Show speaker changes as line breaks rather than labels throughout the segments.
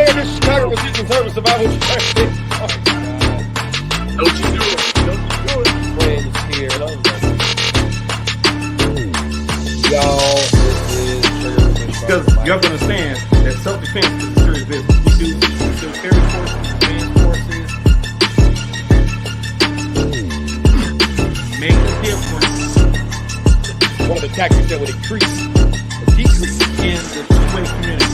saying this Chicago was seeking service survival training.
Don't you do it. Don't you do it.
Friends here. Y'all, this is
because you have to understand that self-defense is a serious business. We do carry courses, advanced courses, make a difference.
One of the tactics that would increase or decrease
in the two-way community.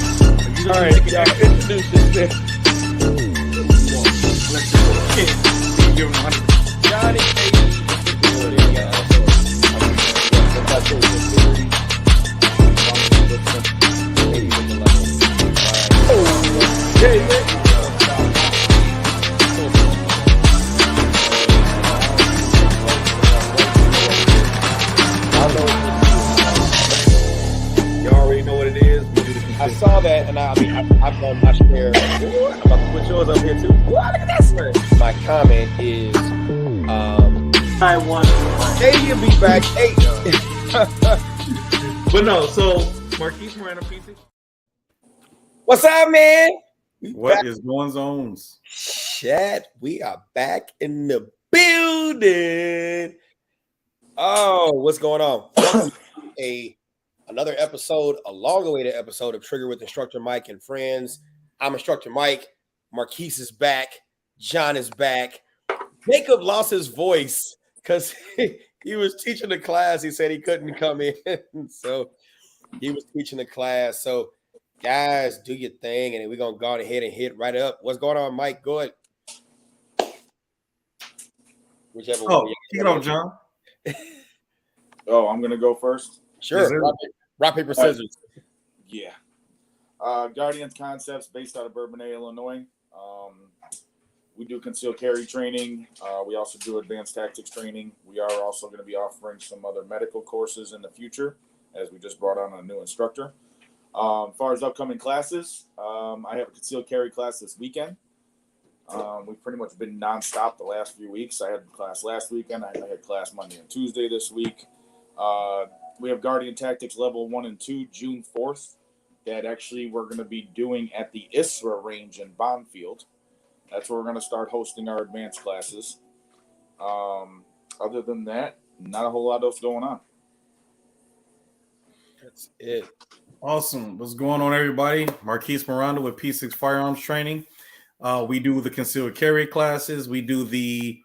All right, y'all introduce this.
Let's just kid. Give him 100%.
Johnny
You already know what it is.
I saw that, and I've done my share. I'm about to put yours up here too. Look at this one. My comment is,
I want.
hey, you'll be back. Hey.
But no, so Marquise Miranda, PC.
What's up, man?
What is going on?
Chat, we are back in the building. Oh, what's going on? Another episode, a long-awaited episode of Trigger with Instructor Mike and Friends. I'm Instructor Mike. Marquise is back. John is back. Jacob lost his voice because he was teaching the class. He said he couldn't come in, so he was teaching the class. So, guys, do your thing, and we're gonna go ahead and hit right up. What's going on, Mike? Go ahead. Whichever one.
Kick it off, John.
Oh, I'm gonna go first.
Sure. Rock, paper, scissors.
Yeah. Guardians Concepts based out of Bourbonnais, Illinois. We do concealed carry training. We also do advanced tactics training. We are also going to be offering some other medical courses in the future, as we just brought on a new instructor. As far as upcoming classes, I have a concealed carry class this weekend. We've pretty much been nonstop the last few weeks. I had class last weekend. I had class Monday and Tuesday this week. We have Guardian Tactics Level 1 and 2, June 4th, that actually we're going to be doing at the ISRA range in Bonfield. That's where we're going to start hosting our advanced classes. Other than that, not a whole lot else going on.
That's it.
Awesome. What's going on, everybody? Marquise Miranda with P6 Firearms Training. We do the concealed carry classes. We do the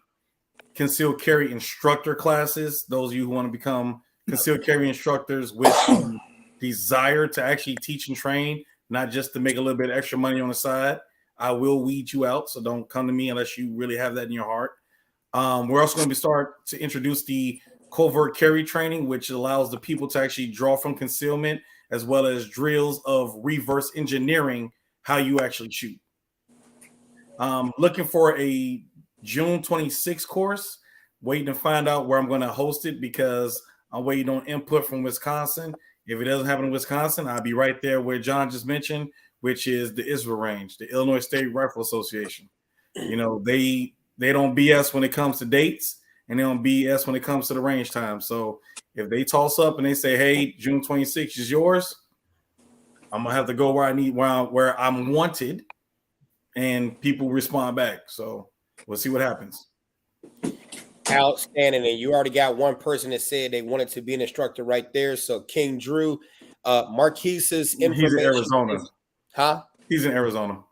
concealed carry instructor classes. Those of you who want to become concealed carry instructors with desire to actually teach and train, not just to make a little bit of extra money on the side. I will weed you out, so don't come to me unless you really have that in your heart. We're also going to start to introduce the covert carry training, which allows the people to actually draw from concealment, as well as drills of reverse engineering how you actually shoot. Looking for a June 26th course, waiting to find out where I'm going to host it because I'm waiting on input from Wisconsin. If it doesn't happen in Wisconsin, I'll be right there where John just mentioned, which is the ISRA range, the Illinois State Rifle Association. You know, they don't BS when it comes to dates, and they don't BS when it comes to the range time. So if they toss up and they say, hey, June 26th is yours, I'm going to have to go where I need, where I'm wanted, and people respond back. So we'll see what happens.
Outstanding. And you already got one person that said they wanted to be an instructor right there. So King Drew, Marquise's information.
He's in Arizona. He's in Arizona.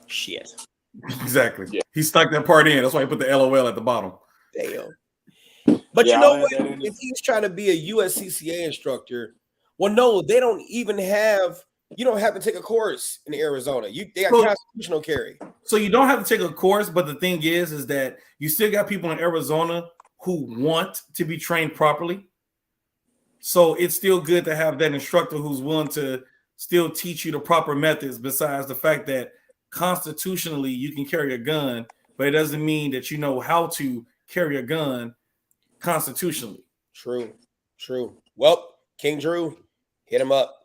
Shit.
Exactly. Yeah. He stuck that part in. That's why he put the LOL at the bottom.
Damn. But you know what? If he's trying to be a USCCA instructor, well, no, they don't even have. You don't have to take a course in Arizona. They got constitutional carry.
So you don't have to take a course, but the thing is that you still got people in Arizona who want to be trained properly. So it's still good to have that instructor who's willing to still teach you the proper methods, besides the fact that constitutionally you can carry a gun, but it doesn't mean that you know how to carry a gun constitutionally.
True. Well, King Drew, hit him up.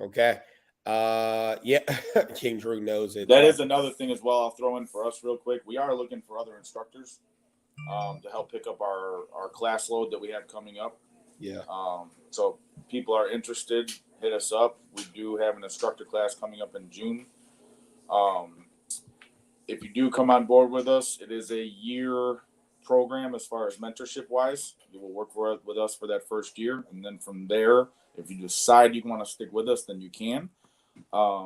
Okay. Yeah. King Drew knows it.
That is another thing as well. I'll throw in for us real quick. We are looking for other instructors to help pick up our class load that we have coming up.
Yeah.
So people are interested, hit us up. We do have an instructor class coming up in June. If you do come on board with us, it is a year program as far as mentorship wise. You will work with us for that first year, and then from there, if you decide you want to stick with us, then you can.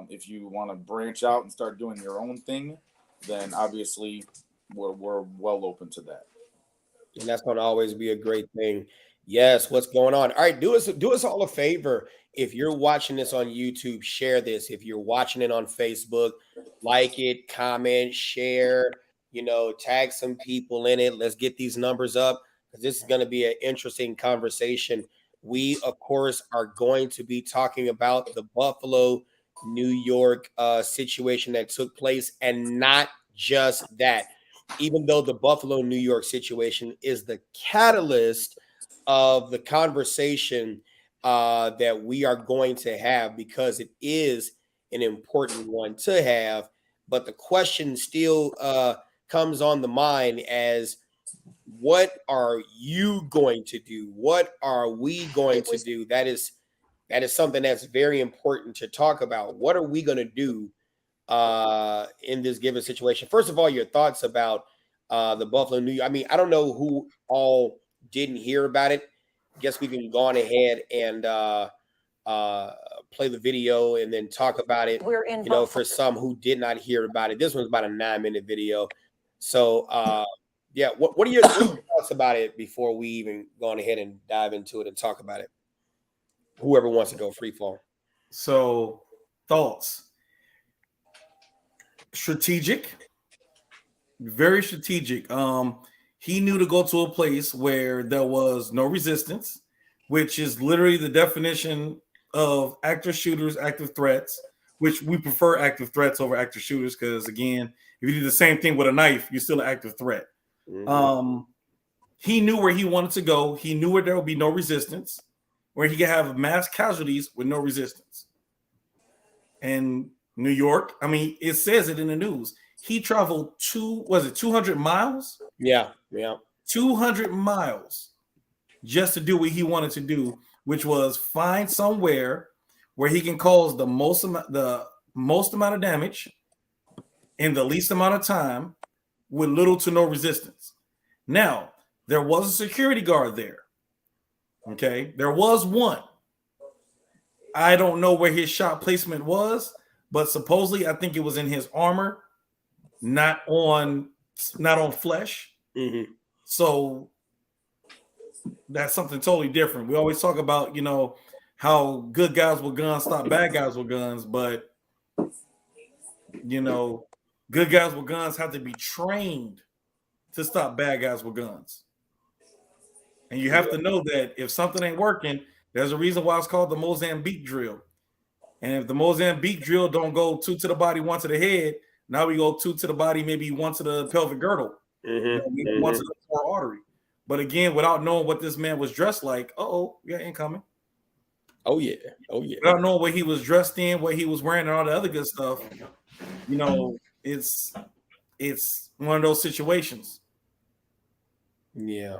If you want to branch out and start doing your own thing, then obviously we're well open to that.
And that's going to always be a great thing. Yes, what's going on? All right, do us all a favor. If you're watching this on YouTube, share this. If you're watching it on Facebook, like it, comment, share, tag some people in it. Let's get these numbers up because this is going to be an interesting conversation. We, of course, are going to be talking about the Buffalo, New York situation that took place, and not just that. Even though the Buffalo, New York situation is the catalyst of the conversation that we are going to have, because it is an important one to have. But the question still comes on the mind as, what are you going to do? What are we going to do? That is something that's very important to talk about. What are we going to do in this given situation? First of all, your thoughts about the Buffalo New York. I mean, I don't know who all didn't hear about it. Guess we can go on ahead and play the video and then talk about it. For some who did not hear about it, this one's about a 9-minute video. So, yeah, what are your thoughts about it before we even go on ahead and dive into it and talk about it? Whoever wants to go free fall.
So, thoughts. Strategic, very strategic. He knew to go to a place where there was no resistance, which is literally the definition of active shooters, active threats, which we prefer active threats over active shooters because, again, if you do the same thing with a knife, you're still an active threat. Mm-hmm. He knew where he wanted to go. He knew where there would be no resistance, where he could have mass casualties with no resistance. And New York, I mean, it says it in the news. He traveled 200 miles?
Yeah.
200 miles just to do what he wanted to do, which was find somewhere where he can cause the most amount of damage in the least amount of time with little to no resistance. Now, there was a security guard there. Okay, there was one. I don't know where his shot placement was, but supposedly I think it was in his armor, not on flesh.
Mm-hmm.
So that's something totally different. We always talk about, how good guys with guns stop bad guys with guns, but good guys with guns have to be trained to stop bad guys with guns. And you have to know that if something ain't working, there's a reason why it's called the Mozambique drill. And if the Mozambique drill don't go 2 to the body, 1 to the head, now we go 2 to the body, maybe 1 to the pelvic girdle, 1 to the core artery. But again, without knowing what this man was dressed like, we got incoming.
Oh yeah.
Without knowing what he was dressed in, what he was wearing, and all the other good stuff, it's one of those situations.
Yeah.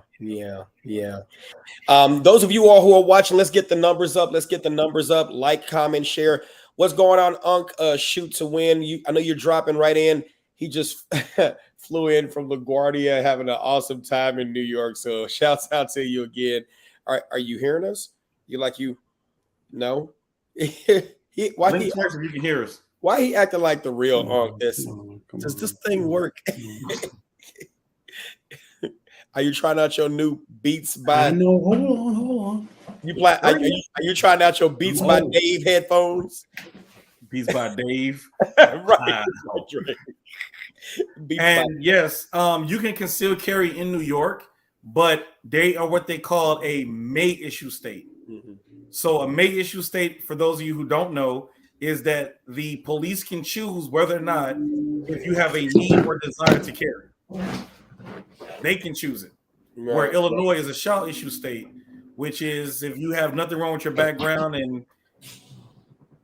Those of you all who are watching, let's get the numbers up. Like, comment, share. What's going on, Unc? Shoot to win. I know you're dropping right in. He just flew in from LaGuardia, having an awesome time in New York. So shouts out to you again. Are you hearing us? No?
If you can hear us.
Why he acting like the real Unc? Does this thing work? Are you trying out your new Beats by?
No, hold on.
Are you trying out your Beats by Dave headphones?
Beats by Dave,
right?
And yes, you can conceal carry in New York, but they are what they call a may issue state.
Mm-hmm.
So a may issue state, for those of you who don't know, is that the police can choose whether or not, if you have a need or desire to carry. They can choose it. Right. Where Illinois is a shall issue state, which is if you have nothing wrong with your background and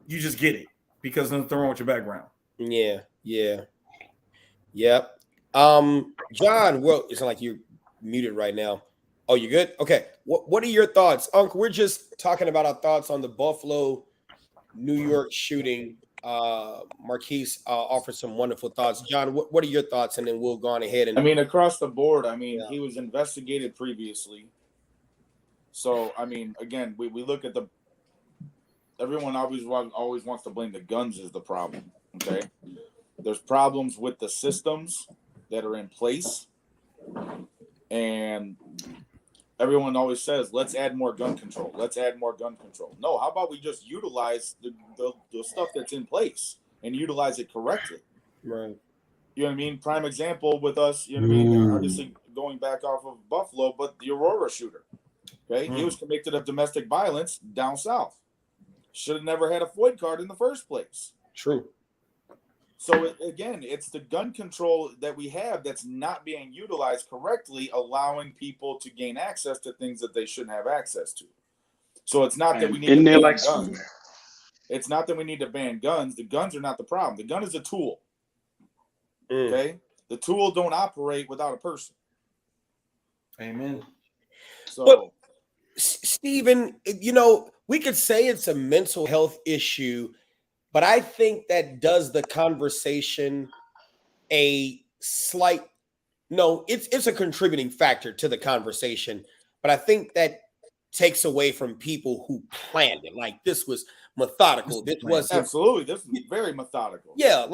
you just get it because nothing wrong with your background.
Yeah. Yep. John, well, it's not like you're muted right now. Oh, you good? Okay. What are your thoughts, Unc? We're just talking about our thoughts on the Buffalo, New York shooting. Marquise offered some wonderful thoughts. John, what are your thoughts? And then we'll go on ahead and.
I mean, across the board, he was investigated previously. So, again, we look at everyone always wants to blame the guns as the problem. Okay. There's problems with the systems that are in place. And everyone always says, let's add more gun control. Let's add more gun control. No, how about we just utilize the stuff that's in place and utilize it correctly?
Right.
You know what I mean? Prime example with us, you know what I mean? Obviously going back off of Buffalo, but the Aurora shooter. Okay. He was convicted of domestic violence down south. Should have never had a FOID card in the first place.
True.
So again, it's the gun control that we have that's not being utilized correctly, allowing people to gain access to things that they shouldn't have access to. So it's not that we need to ban guns. It's not that we need to ban guns. The guns are not the problem. The gun is a tool. Okay? The tool don't operate without a person.
Amen.
So, but, Stephen, we could say it's a mental health issue, but I think that does the conversation a slight. No, it's a contributing factor to the conversation, but I think that takes away from people who planned it. Like, this was methodical. This was
absolutely. This was very methodical.
Yeah,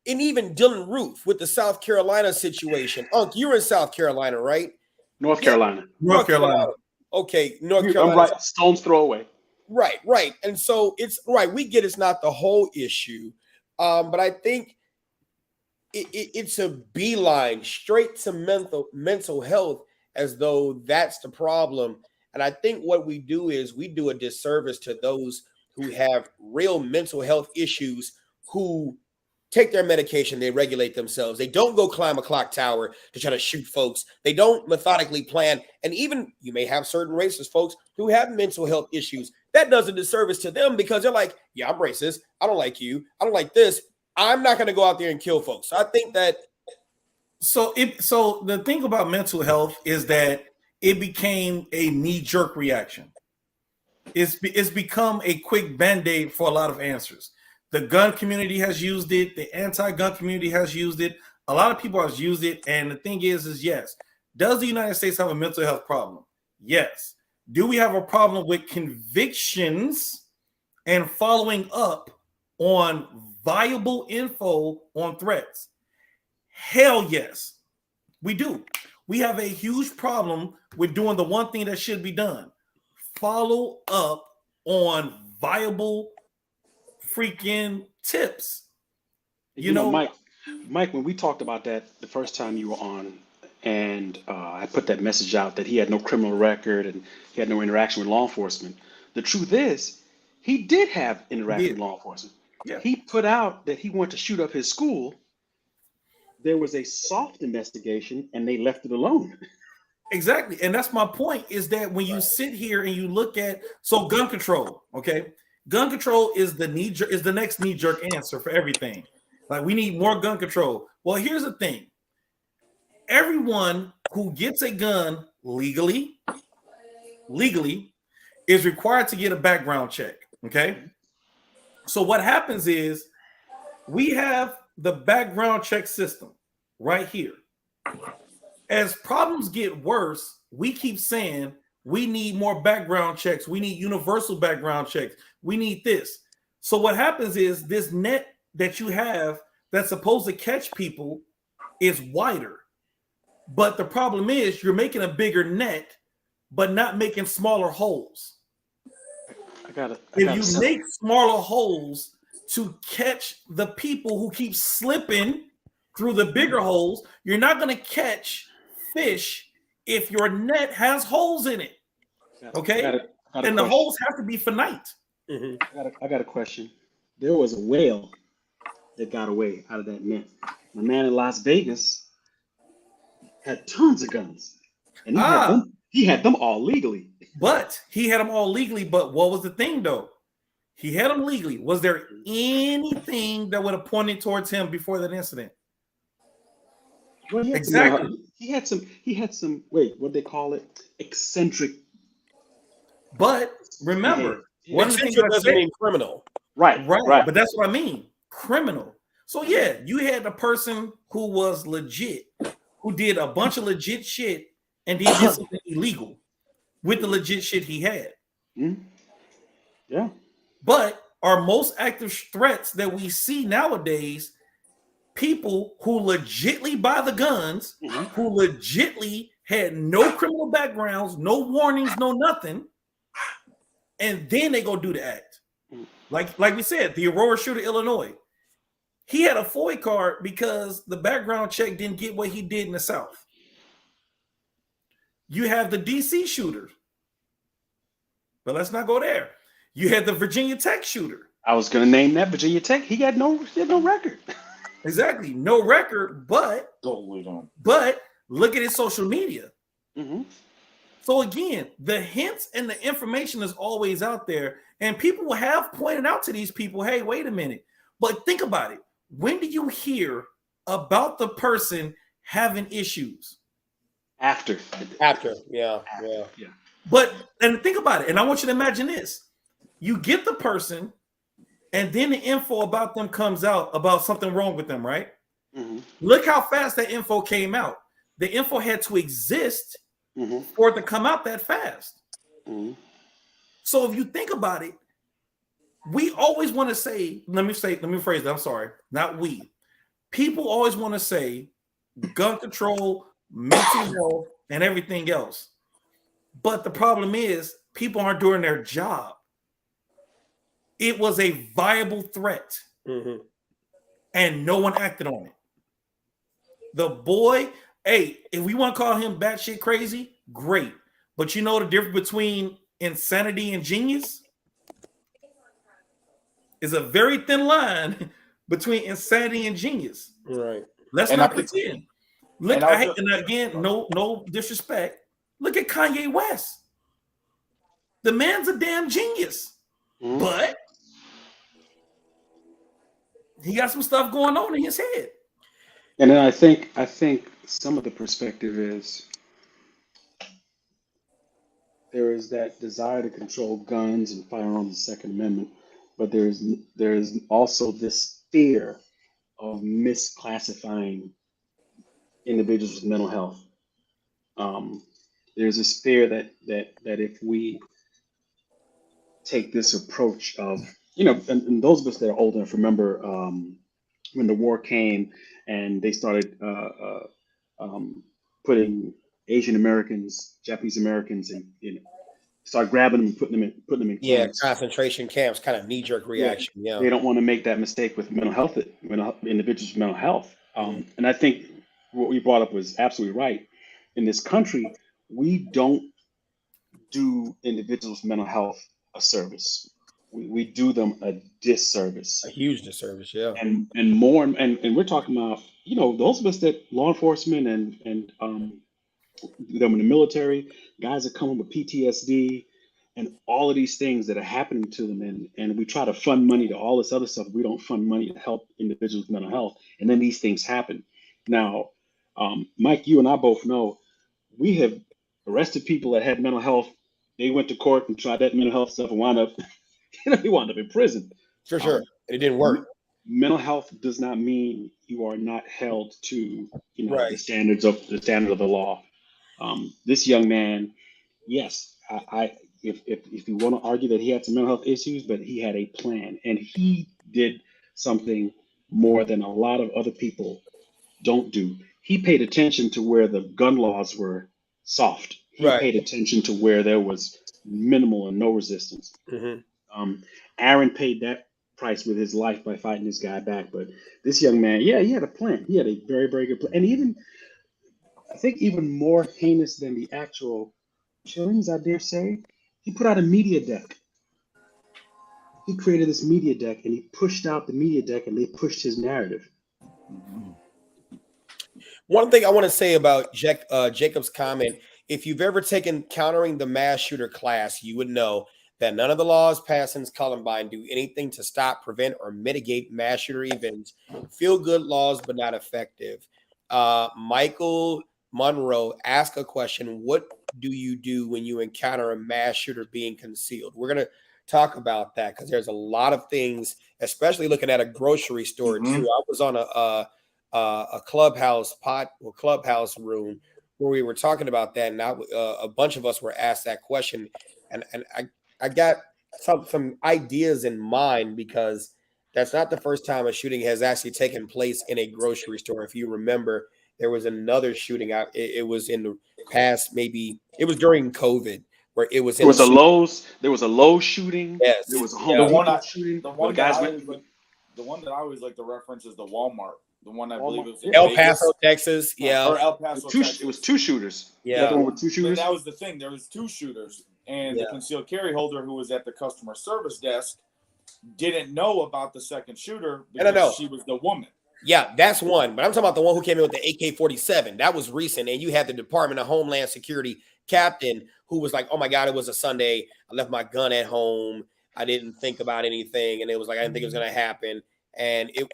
and even Dylan Roof with the South Carolina situation. Unc, you're in South Carolina, right?
North Carolina.
North Carolina.
Okay, North Carolina.
I'm right. Stone's throw away.
Right. And so it's right. We get it's not the whole issue, but I think it's a beeline straight to mental health, as though that's the problem. And I think what we do is we do a disservice to those who have real mental health issues, who take their medication, they regulate themselves. They don't go climb a clock tower to try to shoot folks. They don't methodically plan. And even you may have certain racist folks who have mental health issues. That does a disservice to them, because they're like, yeah, I'm racist. I don't like you. I don't like this. I'm not going to go out there and kill folks. So I think that.
So the thing about mental health is that it became a knee-jerk reaction. It's become a quick Band-Aid for a lot of answers. The gun community has used it. The anti-gun community has used it. A lot of people have used it. And the thing is yes. Does the United States have a mental health problem? Yes. Do we have a problem with convictions and following up on viable info on threats? Hell yes, we do. We have a huge problem with doing the one thing that should be done. Follow up on viable freaking tips.
You know, Mike, when we talked about that the first time you were on, and I put that message out that he had no criminal record and he had no interaction with law enforcement. The truth is, he did have interaction with law enforcement.
Yeah.
He put out that he wanted to shoot up his school. There was a soft investigation and they left it alone.
Exactly. And that's my point, is that when you sit here and you look at, so gun control, okay? Gun control is the next knee-jerk answer for everything. Like, we need more gun control. Well, here's the thing. Everyone who gets a gun legally is required to get a background check, okay? So what happens is we have the background check system right here. As problems get worse, we keep saying we need more background checks. We need universal background checks. We need this. So what happens is this net that you have that's supposed to catch people is wider. But the problem is you're making a bigger net, but not making smaller holes. If you make smaller holes to catch the people who keep slipping through the bigger holes, you're not going to catch fish if your net has holes in it. Okay? And the holes have to be finite.
I got a question. There was a whale that got away out of that net. The man in Las Vegas had tons of guns, and he had them all legally.
But he had them all legally. But what was the thing, though? He had them legally. Was there anything that would have pointed towards him before that incident?
Well, exactly. He had some. Wait, what they call it? Eccentric.
But remember,
one thing doesn't mean criminal.
Right.
But that's what I mean. Criminal. So yeah, you had the person who was legit, who did a bunch of legit shit and then did something illegal with the legit shit he had.
Mm-hmm. Yeah.
But our most active threats that we see nowadays, people who legitly buy the guns, who legitly had no criminal backgrounds, no warnings, no nothing, and then they go do the act. Like we said, the Aurora shooter, Illinois. He had a FOI card because the background check didn't get what he did in the South. You have the DC shooter, but let's not go there. You had the Virginia Tech shooter.
I was going to name that Virginia Tech. He had no record.
Exactly, no record, but look at his social media.
Mm-hmm.
So again, the hints and the information is always out there, and people have pointed out to these people, hey, wait a minute. But think about it. When do you hear about the person having issues?
After.
Yeah.
But, and think about it, and I want you to imagine this. You get the person, and then the info about them comes out about something wrong with them, right?
Mm-hmm.
Look how fast that info came out. The info had to exist for it to come out that fast.
Mm-hmm.
So if you think about it, we always want to say, let me phrase that, I'm sorry, not we. People always want to say gun control, mental health, and everything else. But the problem is people aren't doing their job. It was a viable threat, and no one acted on it. The boy, hey, if we want to call him batshit crazy, great. But you know the difference between insanity and genius? Is a very thin line between insanity and genius.
Right.
Let's not pretend. Look, and again, no disrespect. Look at Kanye West. The man's a damn genius, but he got some stuff going on in his head.
And then I think some of the perspective is there is that desire to control guns and firearms, the Second Amendment, but there's also this fear of misclassifying individuals with mental health. There's this fear that if we take this approach of, and those of us that are old enough remember when the war came and they started putting Asian Americans, Japanese Americans, and start grabbing them and putting them in camps.
Concentration camps, kind of knee-jerk reaction. Yeah.
They don't want to make that mistake with individuals with mental health. And I think what we brought up was absolutely right. In this country, we don't do individuals with mental health a service. We do them a disservice.
A huge disservice, yeah.
And we're talking about, those of us that law enforcement and them in the military, guys that come with PTSD and all of these things that are happening to them, and we try to fund money to all this other stuff. We don't fund money to help individuals with mental health, and then these things happen. Now, Mike, you and I both know we have arrested people that had mental health. They went to court and tried that mental health stuff and wound up in prison.
For sure. And it didn't work.
Mental health does not mean you are not held to the standards of the law. This young man, yes, if you want to argue that he had some mental health issues, but he had a plan, and he did something more than a lot of other people don't do. He paid attention to where the gun laws were soft. He paid attention to where there was minimal and no resistance. Aaron paid that price with his life by fighting this guy back. But this young man, he had a plan. He had a very, very good plan. And I think even more heinous than the actual killings, I dare say, he put out a media deck. He created this media deck and he pushed out the media deck and they pushed his narrative.
One thing I want to say about Jacob's comment, if you've ever taken Countering the Mass Shooter class, you would know that none of the laws passed since Columbine do anything to stop, prevent, or mitigate mass shooter events. Feel good laws, but not effective. Michael Monroe asked a question: what do you do when you encounter a mass shooter being concealed? We're going to talk about that because there's a lot of things, especially looking at a grocery store too. I was on a clubhouse room where we were talking about that, and a bunch of us were asked that question, and I got some ideas in mind because that's not the first time a shooting has actually taken place in a grocery store. If you remember, there was another shooting out. It was in the past, maybe it was during COVID, where it was
There was a Lowe's. There was a Lowe's shooting.
Yes,
There was a
yeah.
Home Depot shooting.
The one that I always like to reference is the Walmart. The one I believe it was in
El
Vegas.
Paso, Texas. Yeah,
or El Paso, Texas.
It was 2 shooters.
Yeah,
the one with 2 shooters.
But that was the thing. There was 2 shooters, and the concealed carry holder who was at the customer service desk didn't know about the second shooter because she was the woman.
Yeah, that's one. But I'm talking about the one who came in with the AK-47. That was recent. And you had the Department of Homeland Security captain who was like, oh, my God, it was a Sunday. I left my gun at home. I didn't think about anything. And it was like, I didn't think it was going to happen. And it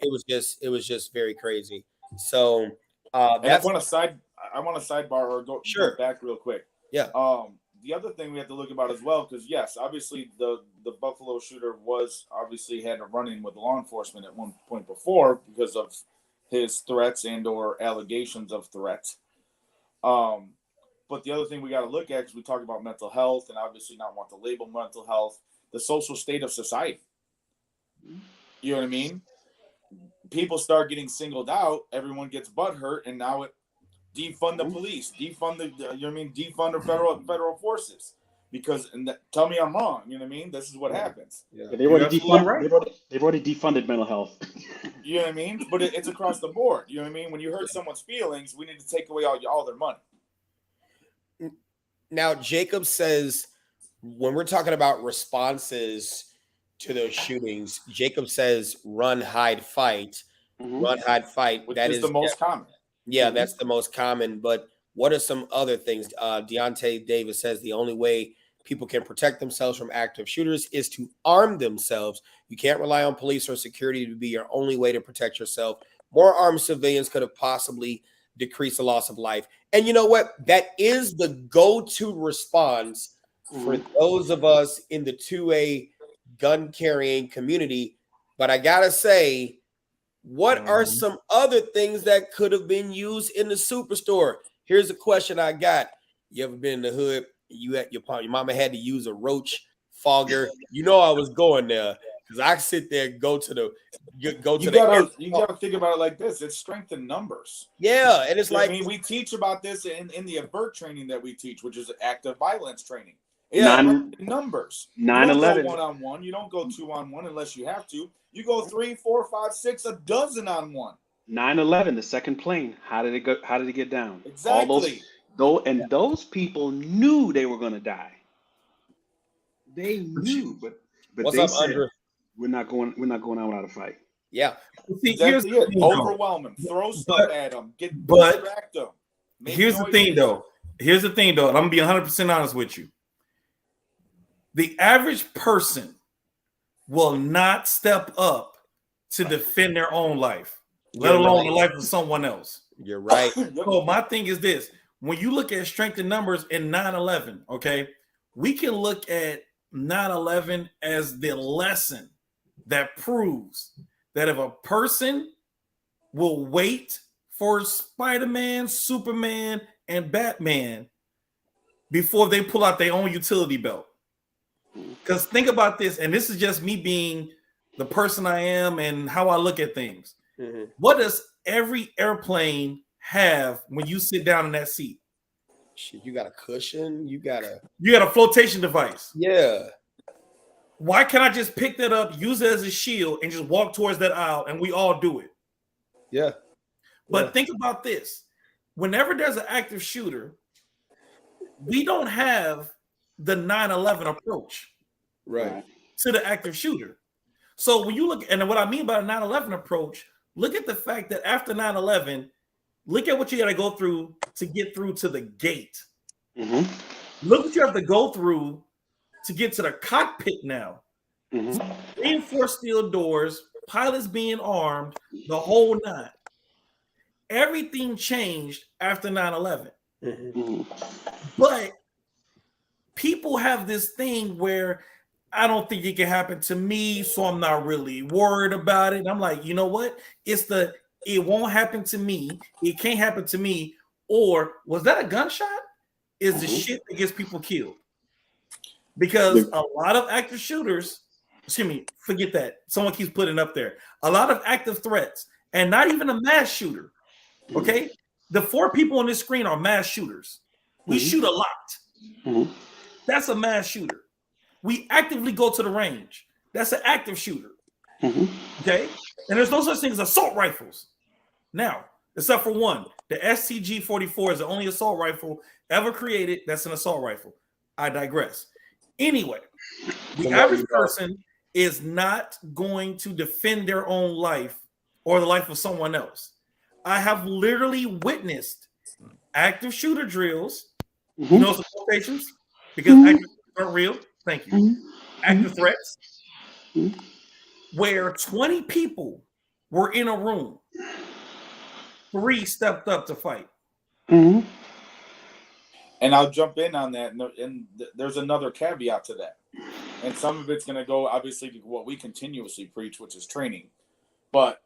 was just very crazy. So
I want to sidebar or go back real quick.
Yeah.
The other thing we have to look about as well, because yes, obviously the Buffalo shooter had a run-in with law enforcement at one point before because of his threats and or allegations of threats. But the other thing we got to look at, because we talk about mental health and obviously not want to label mental health, the social state of society. You know what I mean? People start getting singled out, everyone gets butthurt, and now it defund the police, defund the federal forces. Because tell me I'm wrong, you know what I mean? This is what happens.
Yeah. They've already defunded mental health.
You know what I mean? But it's across the board. You know what I mean? When you hurt someone's feelings, we need to take away all their money.
Now, Jacob says when we're talking about responses to those shootings, Jacob says run, hide, fight. Run, hide, fight.
That is the most common.
Yeah, that's the most common. But what are some other things? Deontay Davis says the only way people can protect themselves from active shooters is to arm themselves. You can't rely on police or security to be your only way to protect yourself. More armed civilians could have possibly decreased the loss of life. And you know what? That is the go-to response for those of us in the 2A gun carrying community. But I gotta say, what are some other things that could have been used in the superstore? Here's a question I got. You ever been in the hood? Your mama had to use a roach fogger. You know I was going there because I sit there and you
gotta think about it like this. It's strength in numbers.
Yeah, and it's like
we teach about this in the avert training that we teach, which is active violence training. Numbers.
9/11.
1-on-1. You don't go 2-on-1 unless you have to. You go 3, 4, 5, 6, a dozen on one.
9/11, the second plane. How did it go? How did it get down?
Exactly.
Those people knew they were going to die. They knew, but
what's
they
up,
said,
Andre?
We're not going out without a fight.
Yeah.
See, overwhelm them. Throw stuff at them. Distract them.
Here's the thing, though. And I'm gonna be 100% honest with you. The average person will not step up to defend their own life, let alone the life of someone else.
You're right.
So my thing is this: when you look at strength in numbers in 9/11, okay, we can look at 9/11 as the lesson that proves that if a person will wait for Spider-Man, Superman, and Batman before they pull out their own utility belt. Because think about this, and this is just me being the person I am and how I look at things. What does every airplane have when you sit down in that seat?
Shit, you got a cushion. You got
a flotation device.
Yeah.
Why can't I just pick that up, use it as a shield, and just walk towards that aisle, and we all do it?
Yeah.
But think about this. Whenever there's an active shooter, we don't have the 9/11 approach to the active shooter. So when you look, and what I mean by the 9/11 approach, look at the fact that after 9/11, look at what you got to go through to get through to the gate. Look what you have to go through to get to the cockpit now. Reinforced steel doors, pilots being armed, the whole nine. Everything changed after 9/11. But people have this thing where I don't think it can happen to me, so I'm not really worried about it. I'm like, you know what? It won't happen to me. It can't happen to me. Or was that a gunshot? Is the shit that gets people killed. Because a lot of active shooters, forget that. Someone keeps putting up there. A lot of active threats, and not even a mass shooter. Okay? The 4 people on this screen are mass shooters. We shoot a lot. That's a mass shooter. We actively go to the range. That's an active shooter. Okay? And there's no such thing as assault rifles. Now, except for one, the STG-44 is the only assault rifle ever created that's an assault rifle. I digress. Anyway, the average person is not going to defend their own life or the life of someone else. I have literally witnessed active shooter drills. You know some quotations? Because active shooters aren't real. Thank you. Active threats where 20 people were in a room. 3 stepped up to fight.
And I'll jump in on that. And there's another caveat to that. And some of it's going to go, obviously, to what we continuously preach, which is training. But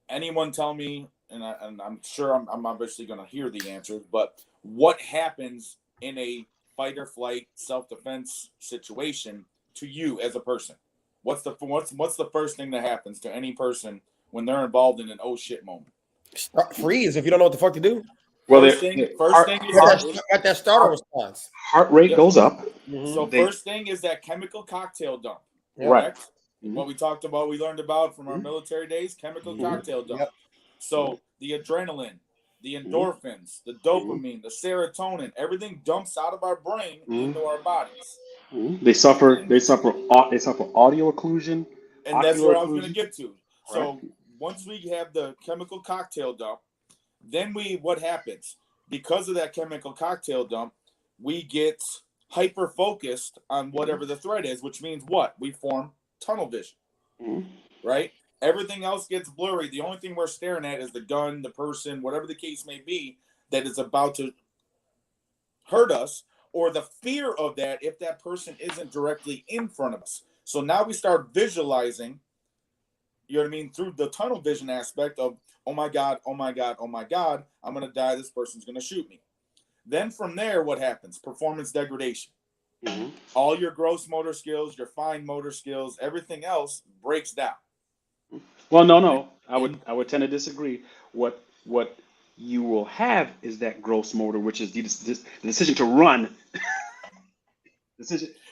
anyone tell me, and I'm sure I'm obviously going to hear the answers, but what happens in a fight or flight self-defense situation to you as a person? What's the first thing that happens to any person when they're involved in an oh shit moment?
Freeze if you don't know what the fuck to do.
Well,
first thing is
at that starter response.
Heart rate goes up.
So first thing is that chemical cocktail dump.
Right.
What we talked about, we learned about from our military days, chemical cocktail dump. So the adrenaline, the endorphins, the dopamine, the serotonin, everything dumps out of our brain into our bodies.
They suffer audio occlusion.
And that's what I was going to get to. So once we have the chemical cocktail dump, then what happens? Because of that chemical cocktail dump, we get hyper focused on whatever the threat is, which means what? We form tunnel vision, right? Everything else gets blurry. The only thing we're staring at is the gun, the person, whatever the case may be, that is about to hurt us, or the fear of that if that person isn't directly in front of us. So now we start visualizing, you know what I mean, through the tunnel vision aspect of, oh my God, oh my God, oh my God, I'm going to die. This person's going to shoot me. Then from there, what happens? Performance degradation. All your gross motor skills, your fine motor skills, everything else breaks down.
Well, no. I would tend to disagree. What you will have is that gross motor, which is the decision to run.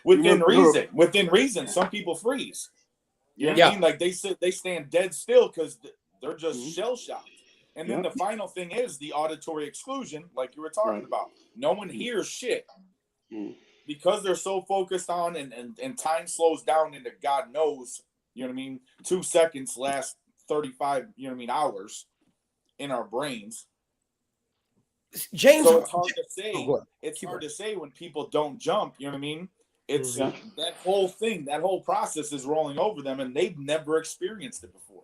Within reason, some people freeze. You know what I mean? Like they stand dead still because they're just shell shocked. And then the final thing is the auditory exclusion, like you were talking about. No one hears shit because they're so focused on and time slows down into God knows, you know what I mean? 2 seconds last 35, you know what I mean, hours in our brains.
James,
so it's hard to say. It's hard to say when people don't jump. You know what I mean? It's that whole thing, that whole process is rolling over them, and they've never experienced it before.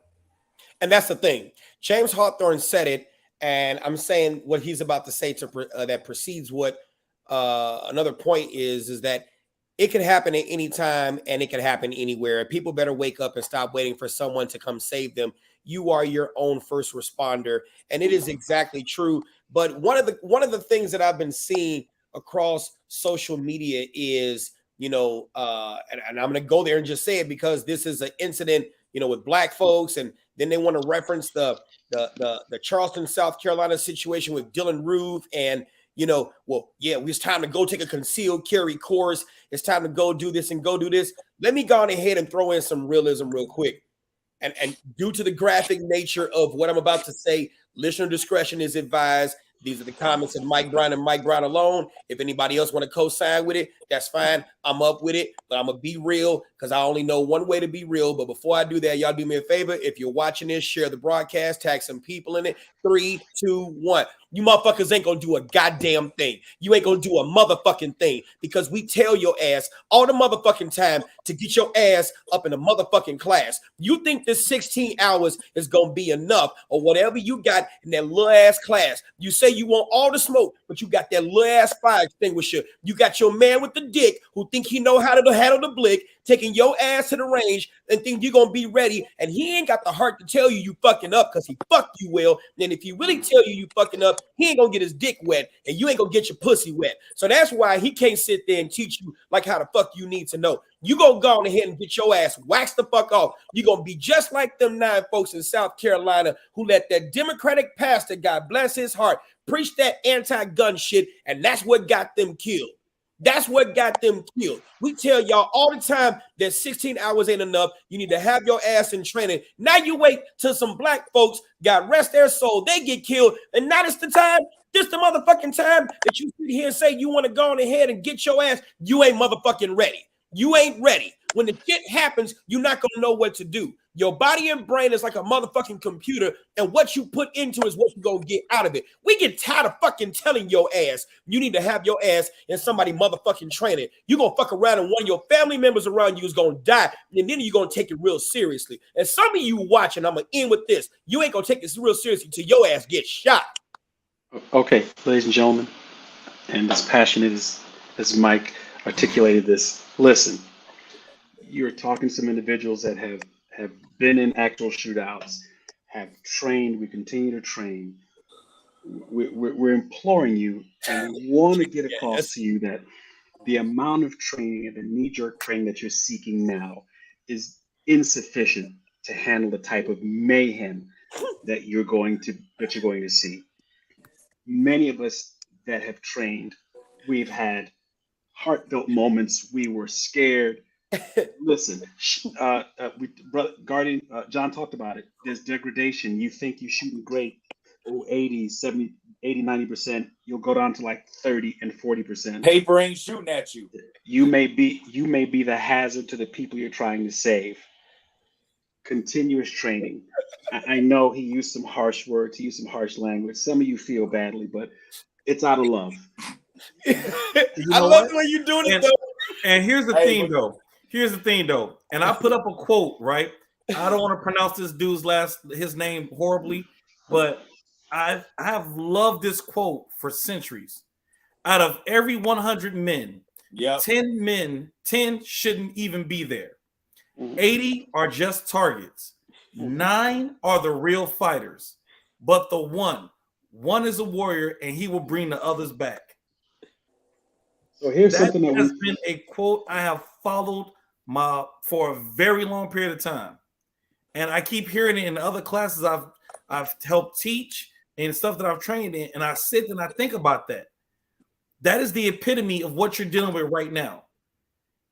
And that's the thing. James Hawthorne said it, and I'm saying what he's about to say that precedes what another point is that it can happen at any time and it can happen anywhere. People better wake up and stop waiting for someone to come save them. You are your own first responder, and it is exactly true. But one of the things that I've been seeing across social media is, and I'm going to go there and just say it because this is an incident, with black folks, and then they want to reference the Charleston, South Carolina situation with Dylan Roof, and it's time to go take a concealed carry course. It's time to go do this and go do this. Let me go on ahead and throw in some realism real quick. And due to the graphic nature of what I'm about to say, listener discretion is advised. These are the comments of Mike Brown and Mike Brown alone. If anybody else want to co-sign with it, that's fine. I'm up with it, but I'm going to be real because I only know one way to be real. But before I do that, y'all do me a favor. If you're watching this, share the broadcast, tag some people in it. 3, 2, 1. You motherfuckers ain't going to do a goddamn thing. You ain't going to do a motherfucking thing because we tell your ass all the motherfucking time to get your ass up in the motherfucking class. You think this 16 hours is going to be enough or whatever you got in that little ass class. You say you want all the smoke, but you got that little ass fire extinguisher. You got your man with the dick who think he know how to handle the blick. taking your ass to the range and think you're gonna be ready, and he ain't got the heart to tell you fucking up because he fucked you well. And if he really tell you fucking up, he ain't gonna get his dick wet, and you ain't gonna get your pussy wet. So that's why he can't sit there and teach you like how the fuck you need to know. You gonna go on ahead and get your ass waxed the fuck off. You're gonna be just like them 9 folks in South Carolina who let that Democratic pastor, God bless his heart, preach that anti-gun shit, and that's what got them killed. That's what got them killed. We tell y'all all the time that 16 hours ain't enough. You need to have your ass in training. Now you wait till some black folks got rest their soul, they get killed, and now it's the time. This the motherfucking time that you sit here and say you want to go on ahead and get your ass. You ain't motherfucking ready. You ain't ready. When the shit happens, you're not gonna know what to do. Your body and brain is like a motherfucking computer, and what you put into is what you gonna get out of it. We get tired of fucking telling your ass you need to have your ass in somebody motherfucking training. You gonna fuck around and one of your family members around you is gonna die, and then you're gonna take it real seriously. And some of you watching, I'm gonna end with this. You ain't gonna take this real seriously till your ass gets shot.
Okay, ladies and gentlemen, and as passionate as Mike articulated this, listen, you're talking to some individuals that have been in actual shootouts, have trained, we continue to train. We're imploring you, and we want to get across to you that the amount of training and the knee-jerk training that you're seeking now is insufficient to handle the type of mayhem that you're going to see. Many of us that have trained, we've had heartfelt moments. We were scared. Listen, Guardian, John talked about it. There's degradation. You think you're shooting great, 80, 70, 80, 90%. You'll go down to like 30 and 40%.
Paper ain't shooting at you.
You may be the hazard to the people you're trying to save. Continuous training. I know he used some harsh words, he used some harsh language. Some of you feel badly, but it's out of love.
I love the way you're doing it, though.
And here's the thing, though. And I put up a quote, right? I don't want to pronounce this dude's his name horribly, but I have loved this quote for centuries. Out of every 100 men, 10 shouldn't even be there. 80 are just targets. 9 are the real fighters. But the one is a warrior, and he will bring the others back.
So here's something that
has been a quote I have followed for a very long period of time, and I keep hearing it in other classes I've helped teach and stuff that I've trained in, and I sit and I think about that. That is the epitome of what you're dealing with right now.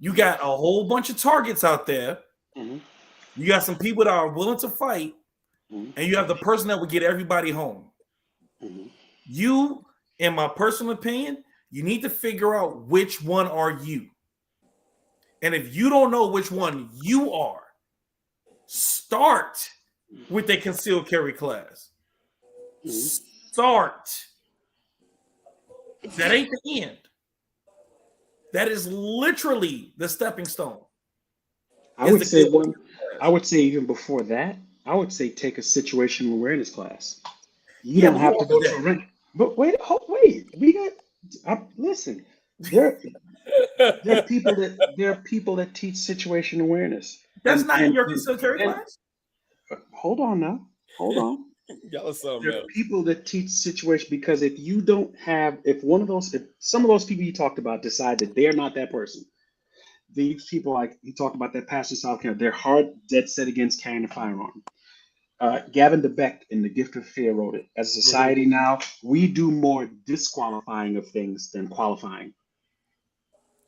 You got a whole bunch of targets out there.
Mm-hmm.
You got some people that are willing to fight, and you have the person that will get everybody home.
Mm-hmm.
You, in my personal opinion, you need to figure out which one are you. And if you don't know which one you are, start with a concealed carry class. Start. That ain't the end. That is literally the stepping stone.
I would say even before that, I would say take a situational awareness class. You don't have to go to a rank. But wait, we got. Listen, there are people that teach situational awareness.
That's not in your concealed carry class.
Hold on now. Hold on.
Y'all are something
There are
else.
people that teach situation because if some of those people you talked about decide that they're not that person, these people, like you talked about that pastor in South Carolina, they're hard, dead set against carrying a firearm. Gavin DeBeck in The Gift of Fear wrote it. As a society now, we do more disqualifying of things than qualifying.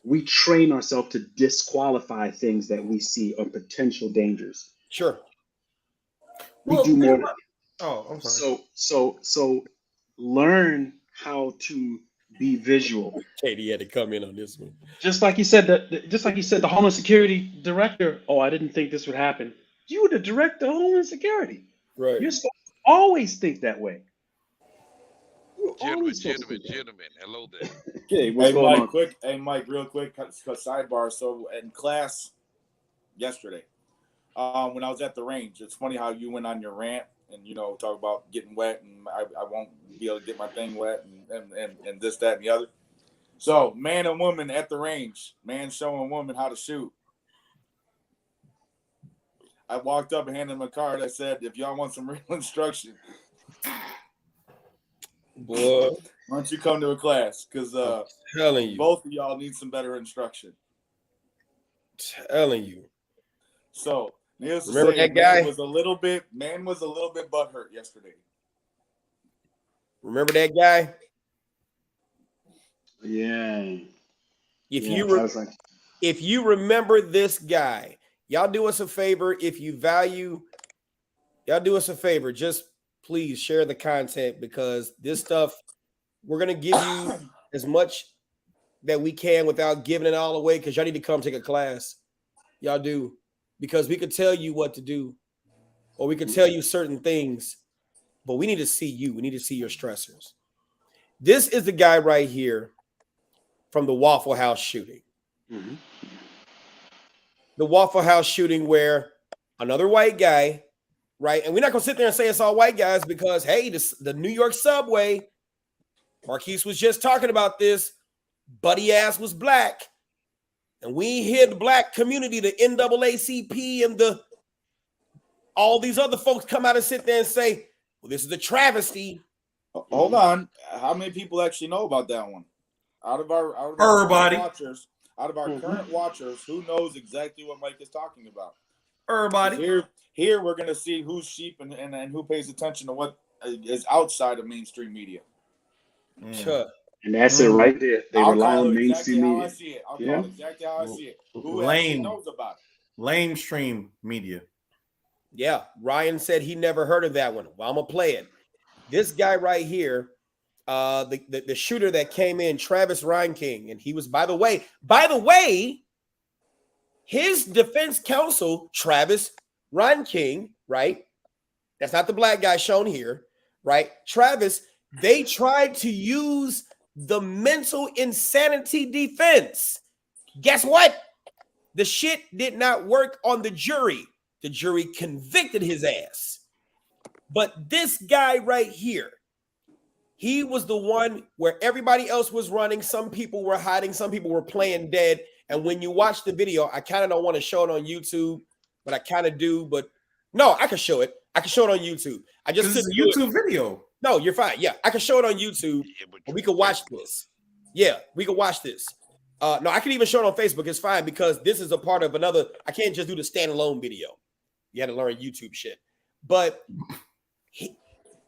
We train ourselves to disqualify things that we see are potential dangers.
Sure.
We do more.
I'm sorry.
So learn how to be visual.
Katie had to come in on this one.
Just like you said, the Homeland Security director. Oh, I didn't think this would happen. You were the director of Homeland Security.
Right.
You're supposed to always think that way.
Gentlemen. Hello there.
Okay, what's going on?
Mike, real quick, sidebar. So in class yesterday, when I was at the range, it's funny how you went on your rant and talk about getting wet and I won't be able to get my thing wet and this, that, and the other. So man and woman at the range, man showing woman how to shoot. I walked up and handed him a card. I said, if y'all want some real instruction,
boy,
why don't you come to a class? Because
telling you,
both of y'all need some better instruction.
telling you.
So, needless to
Remember
say,
that guy?
man was a little bit butthurt yesterday.
Remember that guy?
Yeah.
If you remember this guy, y'all do us a favor. If you value, y'all do us a favor. Just please share the content, because this stuff, we're gonna give you as much that we can without giving it all away, because y'all need to come take a class. Y'all do, because we could tell you what to do, or we could tell you certain things, but we need to see you. We need to see your stressors. This is the guy right here from the Waffle House shooting.
Mm-hmm.
The Waffle House shooting, where another white guy, right? And we're not going to sit there and say it's all white guys, because, hey, the New York subway, Marquise was just talking about this, Buddy ass was black. And we hear the black community, the NAACP and all these other folks come out and sit there and say, well, this is a travesty.
Hold on. How many people actually know about that one? Out of our
Everybody.
watchers, out of our current watchers, who knows exactly what Mike is talking about?
Everybody.
Here we're gonna see who's sheep and who pays attention to what is outside of mainstream media.
Sure.
And that's it right there. They rely on mainstream
How
media.
I see it. I'll call it exactly how I see it. Who actually
Lame.
knows about it?
Lamestream media.
Yeah. Ryan said he never heard of that one. Well, I'm going to play it. This guy right here, the shooter that came in, Travis Reinking, and he was, by the way, his defense counsel, Travis Reinking, right? That's not the black guy shown here, right? Travis, they tried to use the mental insanity defense. Guess what? The shit did not work on the jury. The jury convicted his ass. But this guy right here, he was the one where everybody else was running. Some people were hiding. Some people were playing dead. And when you watch the video, I kind of don't want to show it on YouTube, but I kind of do. But no, I can show it. I can show it on YouTube. I just
This is a YouTube video.
No, you're fine. Yeah, I can show it on YouTube. And we can watch this. Yeah, we can watch this. No, I can even show it on Facebook. It's fine, because this is a part of another. I can't just do the standalone video. You had to learn YouTube shit. But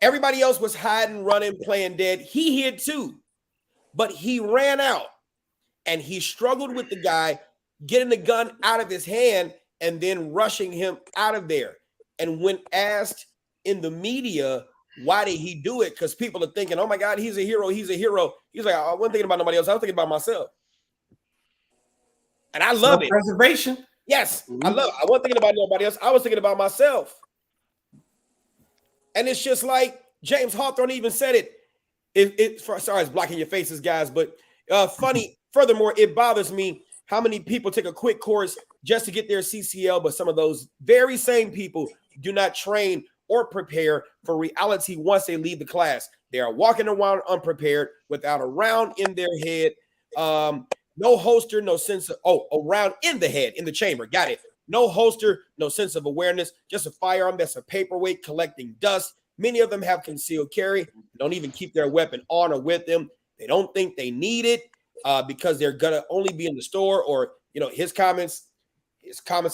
everybody else was hiding, running, playing dead. He hid too, but he ran out, and he struggled with the guy getting the gun out of his hand and then rushing him out of there. And when asked in the media, why did he do it? Because people are thinking, oh my God, he's a hero. He's a hero. He's like, I wasn't thinking about nobody else. I was thinking about myself. And I love it.
Preservation.
Yes, I wasn't thinking about nobody else. I was thinking about myself. And it's just like James Hawthorne even said it. Sorry, it's blocking your faces, guys. But funny. Furthermore, it bothers me how many people take a quick course just to get their CCL, but some of those very same people do not train or prepare for reality once they leave the class. They are walking around unprepared, without a round in their head, no holster, no sense of, a round in the head, in the chamber. Got it. No holster, no sense of awareness, just a firearm that's a paperweight collecting dust. Many of them have concealed carry, don't even keep their weapon on or with them. They don't think they need it because they're going to only be in the store, or, his comments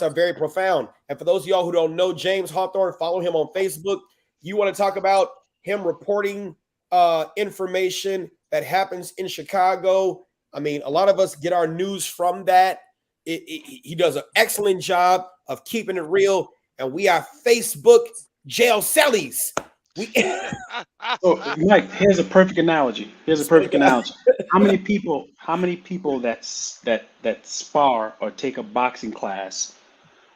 are very profound. And for those of y'all who don't know James Hawthorne, follow him on Facebook. You want to talk about him reporting information that happens in Chicago. I mean, a lot of us get our news from that. He does an excellent job of keeping it real. And we are Facebook jail cellies.
So, Mike, here's a perfect analogy. How many people that spar or take a boxing class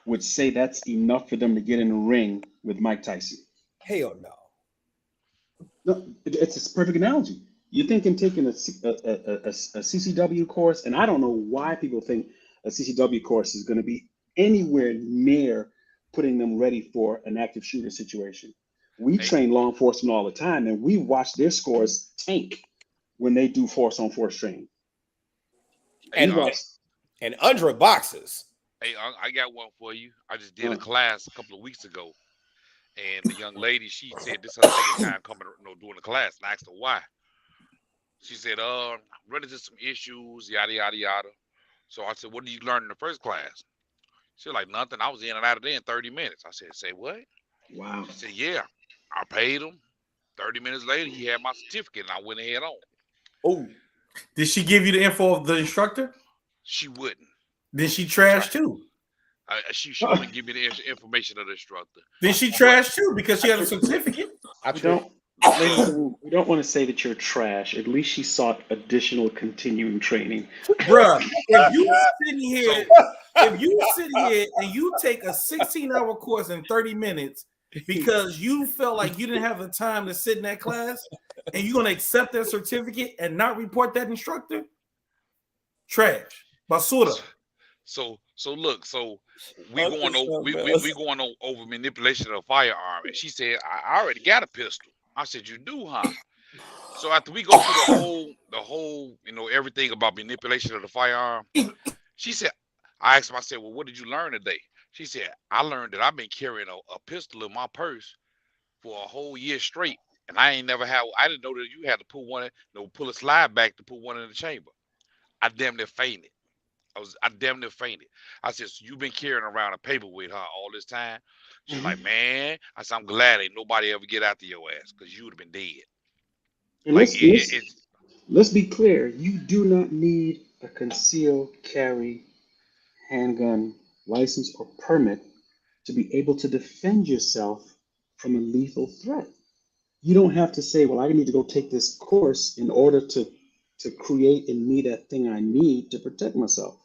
would say that's enough for them to get in the ring with Mike Tyson?
Hell no.
No, it's a perfect analogy. You're thinking taking a CCW course, and I don't know why people think a CCW course is going to be anywhere near putting them ready for an active shooter situation. We train law enforcement all the time, and we watch their scores tank when they do force-on-force training.
And under boxes.
Hey, I got one for you. I just did a class a couple of weeks ago, and the young lady, she said this is her second time coming, doing the class. And I asked her why. She said, running into some issues, yada yada yada. So I said, what did you learn in the first class? She was like, nothing. I was in and out of there in 30 minutes. I said, say what?
Wow.
She said, yeah. I paid him. 30 minutes later, he had my certificate, and I went ahead on.
Oh,
Did she give you the info of the instructor?
She wouldn't.
Then she trashed too.
She wouldn't give me the information of the instructor.
Then she trashed too because she had a certificate.
We don't want to say that you're trash. At least she sought additional continuing training.
Bruh, if you sit here and you take a 16-hour course in 30 minutes because you felt like you didn't have the time to sit in that class, and you're gonna accept that certificate and not report that instructor, trash. Basura.
So look, we going over manipulation of a firearm, and she said, I already got a pistol. I said, you do, huh? So after we go through the whole, everything about manipulation of the firearm, she said, I asked her, I said, well, what did you learn today? She said, I learned that I've been carrying a pistol in my purse for a whole year straight, and I didn't know that you had to pull a slide back to put one in the chamber. I damn near fainted. I damn near fainted. I said, so you've been carrying around a paperweight, huh, all this time? She's like, man. I said, I'm glad ain't nobody ever get after your ass, because you would have been dead.
And let's be clear. You do not need a concealed carry handgun license or permit to be able to defend yourself from a lethal threat. You don't have to say, well, I need to go take this course in order to create in me that thing I need to protect myself.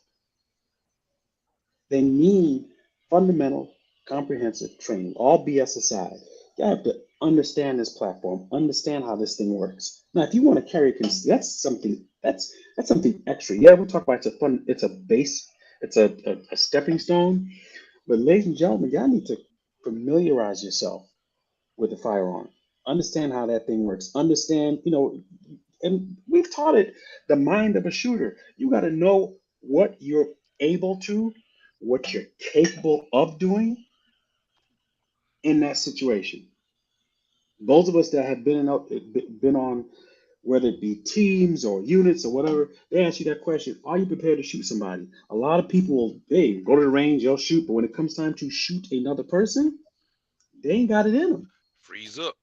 They need fundamental, comprehensive training, all BS aside. You have to understand this platform, understand how this thing works. Now, if you want to carry that's something extra. Yeah, we'll talk about it's a base, it's a stepping stone. But ladies and gentlemen, y'all need to familiarize yourself with the firearm. Understand how that thing works. Understand, and we've taught it the mind of a shooter. You got to know what you're able to, what you're capable of doing in that situation. Those of us that have been on, whether it be teams or units or whatever, they ask you that question: are you prepared to shoot somebody? A lot of people will, go to the range, they'll shoot, but when it comes time to shoot another person, they ain't got it in them.
Freeze up.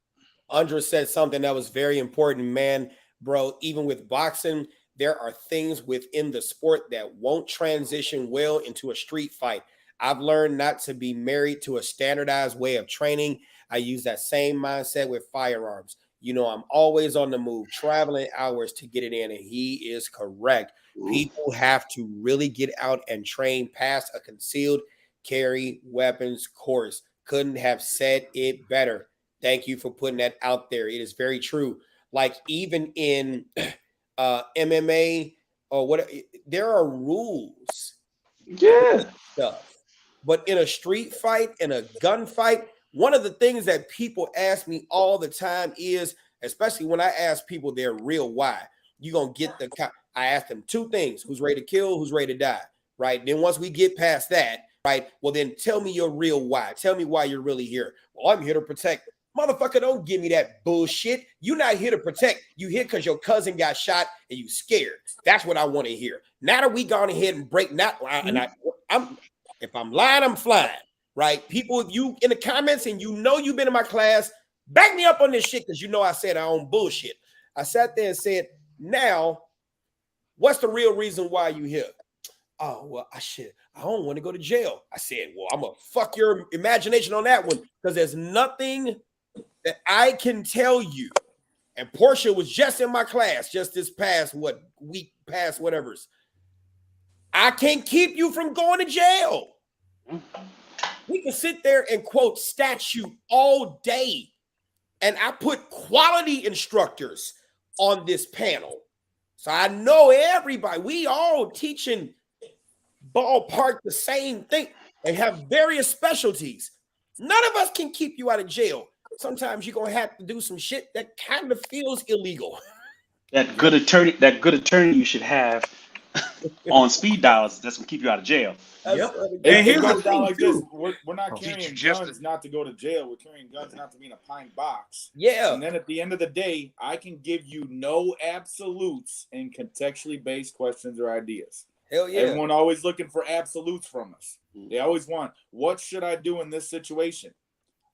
Andra said something that was very important, man, bro. Even with boxing, there are things within the sport that won't transition well into a street fight. I've learned not to be married to a standardized way of training. I use that same mindset with firearms. I'm always on the move, traveling hours to get it in, and he is correct. People have to really get out and train past a concealed carry weapons course. Couldn't have said it better. Thank you for putting that out there. It is very true. Like even in MMA or what, there are rules.
Yeah.
Stuff. But in a street fight, in a gunfight, one of the things that people ask me all the time is, especially when I ask people their real why, you're going to get I ask them two things: who's ready to kill, who's ready to die, right? Then once we get past that, right, well, then tell me your real why. Tell me why you're really here. Well, I'm here to protect. Motherfucker, don't give me that bullshit. You're not here to protect. You here because your cousin got shot and you scared. That's what I want to hear. Now that we gone ahead and break that line, and if I'm lying, I'm flying, right? People, if you in the comments and you've been in my class, back me up on this shit because I said I own bullshit. I sat there and said, now, what's the real reason why you here? Oh, well, I don't want to go to jail. I said, well, I'm going to fuck your imagination on that one because there's nothing that I can tell you. And Portia was just in my class just this past, week past whatever's. I can't keep you from going to jail. We can sit there and quote statute all day. And I put quality instructors on this panel. So I know everybody, we all teaching ballpark the same thing. They have various specialties. None of us can keep you out of jail. Sometimes you're going to have to do some shit that kind of feels illegal.
That good attorney you should have on speed dials that's gonna keep you out of jail.
Yep.
It goes down like this. We're not
Teach you
carrying
just
guns not to go to jail. We're carrying guns not to be in a pine box.
Yeah.
And then at the end of the day, I can give you no absolutes and contextually based questions or ideas.
Hell yeah.
Everyone always looking for absolutes from us. They always want, what should I do in this situation?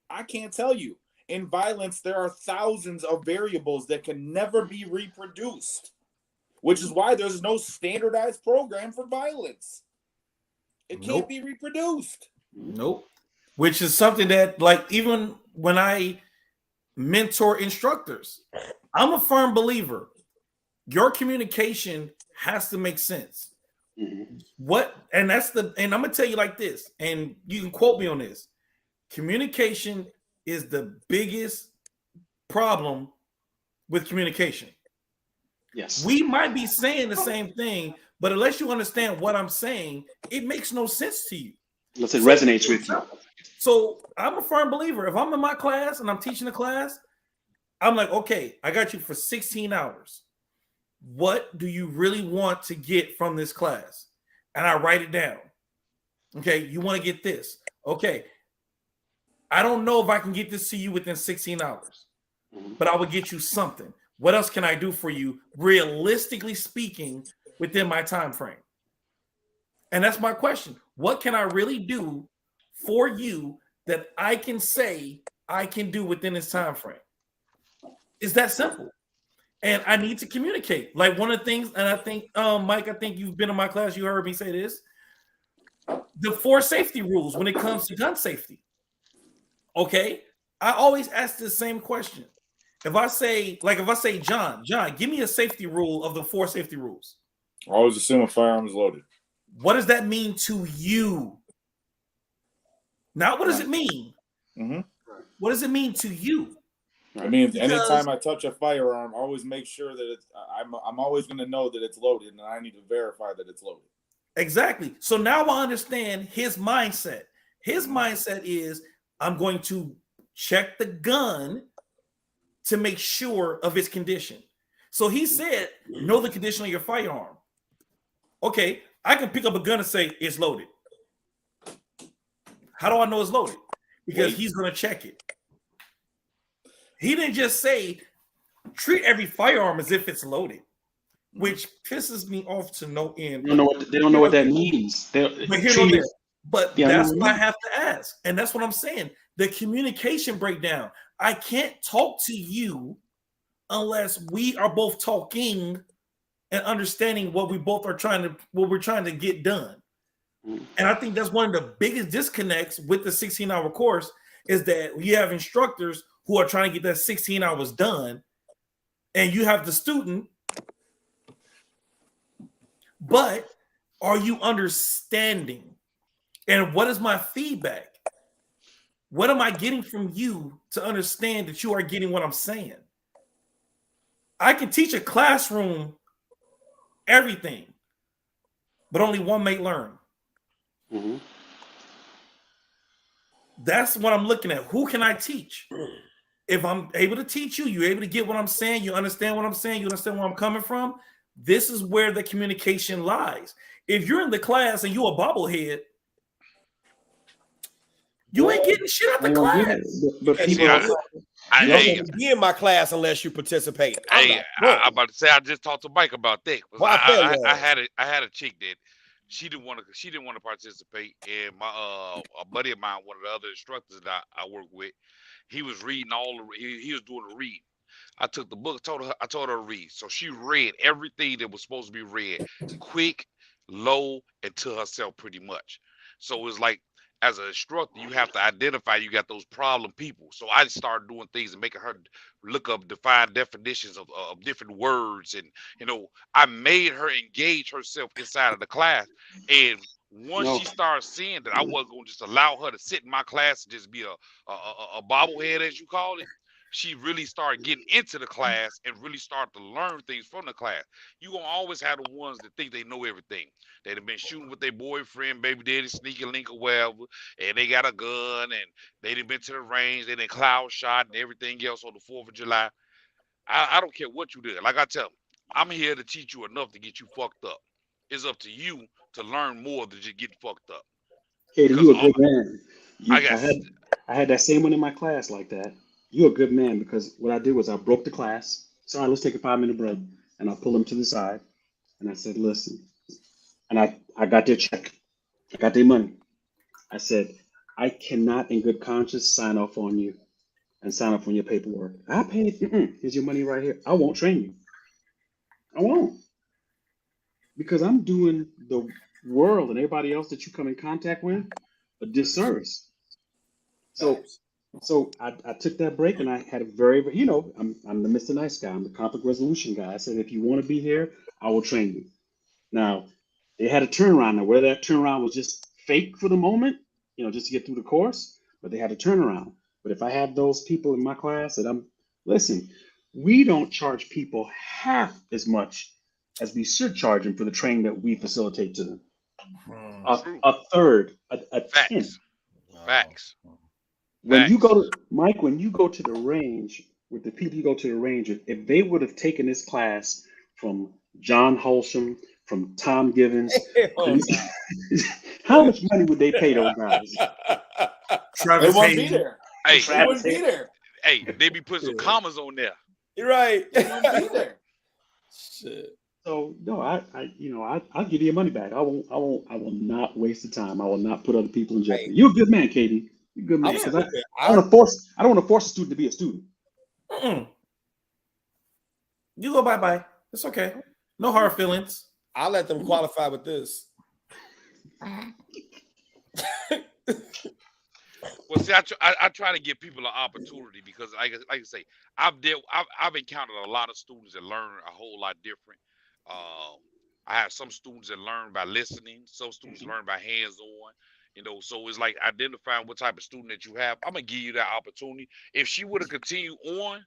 I can't tell you. In violence, there are thousands of variables that can never be reproduced, which is why there's no standardized program for violence. It can't be reproduced.
Nope. Which is something that, like, even when I mentor instructors, I'm a firm believer. Your communication has to make sense. And I'm gonna tell you like this, and you can quote me on this. Communication is the biggest problem with communication.
Yes.
We might be saying the same thing, but unless you understand what I'm saying, it makes no sense to you.
Unless it resonates with you.
So I'm a firm believer. If I'm in my class and I'm teaching a class, I'm like, okay, I got you for 16 hours. What do you really want to get from this class? And I write it down. Okay, you want to get this. Okay, I don't know if I can get this to you within 16 hours, but I will get you something. What else can I do for you, realistically speaking, within my time frame? And that's my question. What can I really do for you that I can say I can do within this time frame? It's that simple. And I need to communicate. Like one of the things, and I think, Mike, I think you've been in my class, you heard me say this. The 4 safety rules when it comes to gun safety. Okay, I always ask the same question. If I say, John, give me a safety rule of the 4 safety rules.
Always assume a firearm is loaded.
What does that mean to you? Not what does it mean? What does it mean to you?
I mean, anytime I touch a firearm, always make sure that it's. I'm always going to know that it's loaded, and I need to verify that it's loaded.
Exactly. So now I understand his mindset. His mindset is, I'm going to check the gun to make sure of its condition. So he said, know the condition of your firearm. Okay, I can pick up a gun and say it's loaded. How do I know it's loaded? Because he's going to check it. He didn't just say, treat every firearm as if it's loaded, which pisses me off to no end.
They don't know what that means.
But that's what I have to ask. And that's what I'm saying. The communication breakdown. I can't talk to you unless we are both talking and understanding what we're trying to get done. And I think that's one of the biggest disconnects with the 16-hour course is that you have instructors who are trying to get that 16 hours done, and you have the student. But are you understanding? And what is my feedback? What am I getting from you to understand that you are getting what I'm saying? I can teach a classroom everything, but only one may learn. That's what I'm looking at. Who can I teach? If I'm able to teach you, you're able to get what I'm saying, you understand what I'm saying, you understand where I'm coming from. This is where the communication lies. If you're in the class and you're a bobblehead, you ain't getting shit out the class.
But people,
you don't be in my class unless you participate.
I'm about to say I just talked to Mike about that. I had a chick that she didn't want to participate, and my a buddy of mine, one of the other instructors that I work with, he was reading he was doing a read. I took the book, I told her to read. So she read everything that was supposed to be read, quick, low, and to herself pretty much. So it's like, as an instructor, you have to identify you got those problem people. So I started doing things and making her look up, define definitions of different words. And, I made her engage herself inside of the class. And once she started seeing that I wasn't going to just allow her to sit in my class and just be a bobblehead, as you call it, she really started getting into the class and really started to learn things from the class. You're going to always have the ones that think they know everything. They've been shooting with their boyfriend, baby daddy, sneaky link or whatever, and they got a gun, and they done been to the range, they done cloud shot and everything else on the 4th of July. I don't care what you did. Like I tell them, I'm here to teach you enough to get you fucked up. It's up to you to learn more than just get fucked up.
Katie,
Because
you a good man.
I got
I had that same one in my class like that. You a good man because what I did was I broke the class. Sorry, let's take a 5-minute break. And I pulled them to the side and I said, listen. And I got their check. I got their money. I said, I cannot in good conscience sign off on you and sign off on your paperwork. I paid. Here's your money right here. I won't train you. I won't. Because I'm doing the world and everybody else that you come in contact with a disservice. So I took that break and I had a very, you know, I'm the Mr. Nice guy. I'm the conflict resolution guy. I said, if you want to be here, I will train you. Now, they had a turnaround. Now, whether that turnaround was just fake for the moment, you know, just to get through the course, but they had a turnaround. But if I have those people in my class that listen, we don't charge people half as much as we should charge them for the training that we facilitate to them. A third, a tenth.
Facts.
When you go to Mike, when you go to the range with the people you go to the range with, if they would have taken this class from John Holsham, from Tom Givens, how much money would they pay those guys?
Travis wouldn't be there.
Hey,
they wouldn't be there.
Hey, they be putting some commas on there.
You're right.
They wouldn't be there.
Shit.
So no, I'll give you your money back. I will not waste the time. I will not put other people in jeopardy. You're a good man, Katie. You're a good man. Because I don't want to force a student to be a student.
You go bye. It's okay. No hard feelings.
I'll let them qualify with this.
Well, see, I try to give people an opportunity because, like I say, I've encountered a lot of students that learn a whole lot different. I have some students that learn by listening. Some students learn by hands-on. You know, so it's like identifying what type of student that you have. I'm gonna give you that opportunity. If she would have continued on,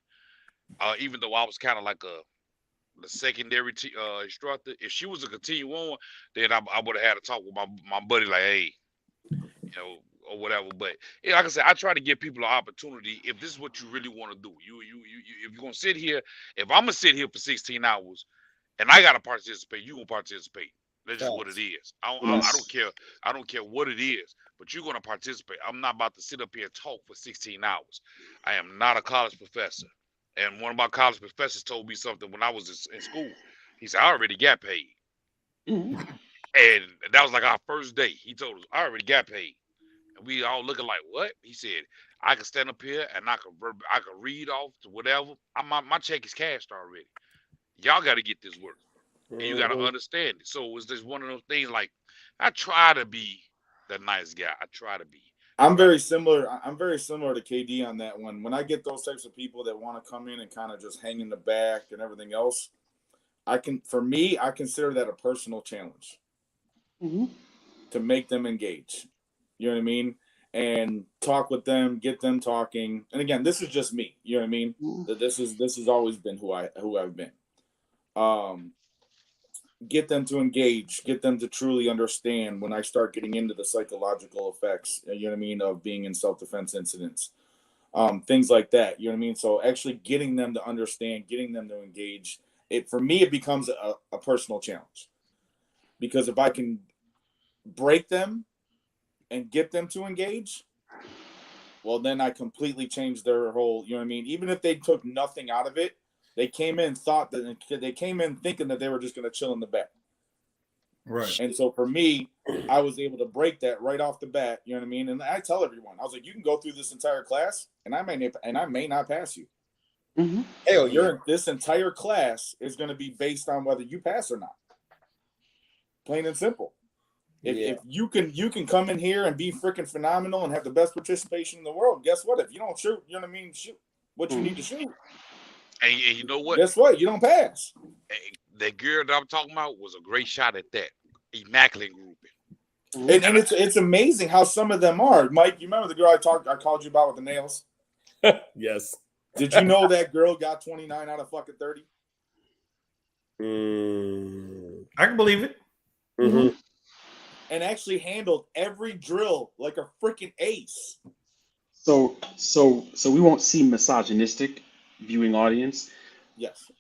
even though I was kind of like the secondary instructor, if she was to continue on, then I would have had to talk with my buddy like, hey, you know, or whatever. But yeah, like I said, I try to give people an opportunity. If this is what you really want to do, if you're gonna sit here, if I'm gonna sit here for 16 hours and I gotta participate, you gonna participate. That's just what it is. I don't care. I don't care what it is, but you're gonna participate. I'm not about to sit up here and talk for 16 hours. I am not a college professor. And one of my college professors told me something when I was in school. He said, I already got paid. And that was like our first day. He told us, I already got paid. And we all looking like, what? He said, I can stand up here and I can read off to whatever. My check is cashed already. Y'all got to get this work. And you got to understand it. So it's just one of those things like, I try to be the nice guy. I try to be.
I'm very similar to KD on that one. When I get those types of people that want to come in and kind of just hang in the back and everything else, I consider that a personal challenge to make them engage. You know what I mean? And talk with them, get them talking. And again, this is just me. You know what I mean? This has always been who I've been. Get them to engage, get them to truly understand when I start getting into the psychological effects, you know what I mean, of being in self-defense incidents, things like that, you know what I mean? So actually getting them to understand, getting them to engage, for me, it becomes a personal challenge. Because if I can break them and get them to engage, well, then I completely changed their whole, you know what I mean? Even if they took nothing out of it, they came in thinking that they were just going to chill in the back.
Right.
And so for me, I was able to break that right off the bat. You know what I mean? And I tell everyone, I was like, you can go through this entire class and I may not pass you. Hell, this entire class is going to be based on whether you pass or not. Plain and simple. If you can come in here and be freaking phenomenal and have the best participation in the world, guess what? If you don't shoot, you know what I mean? Shoot what you need to shoot.
And you know what?
Guess what? You don't pass.
That girl that I'm talking about was a great shot at that. Immaculate grouping.
And it's amazing how some of them are. Mike, you remember the girl I called you about with the nails?
Yes.
Did you know that girl got 29 out of fucking 30?
I can believe it.
And actually handled every drill like a freaking ace.
So we won't see misogynistic viewing audience.
Yes.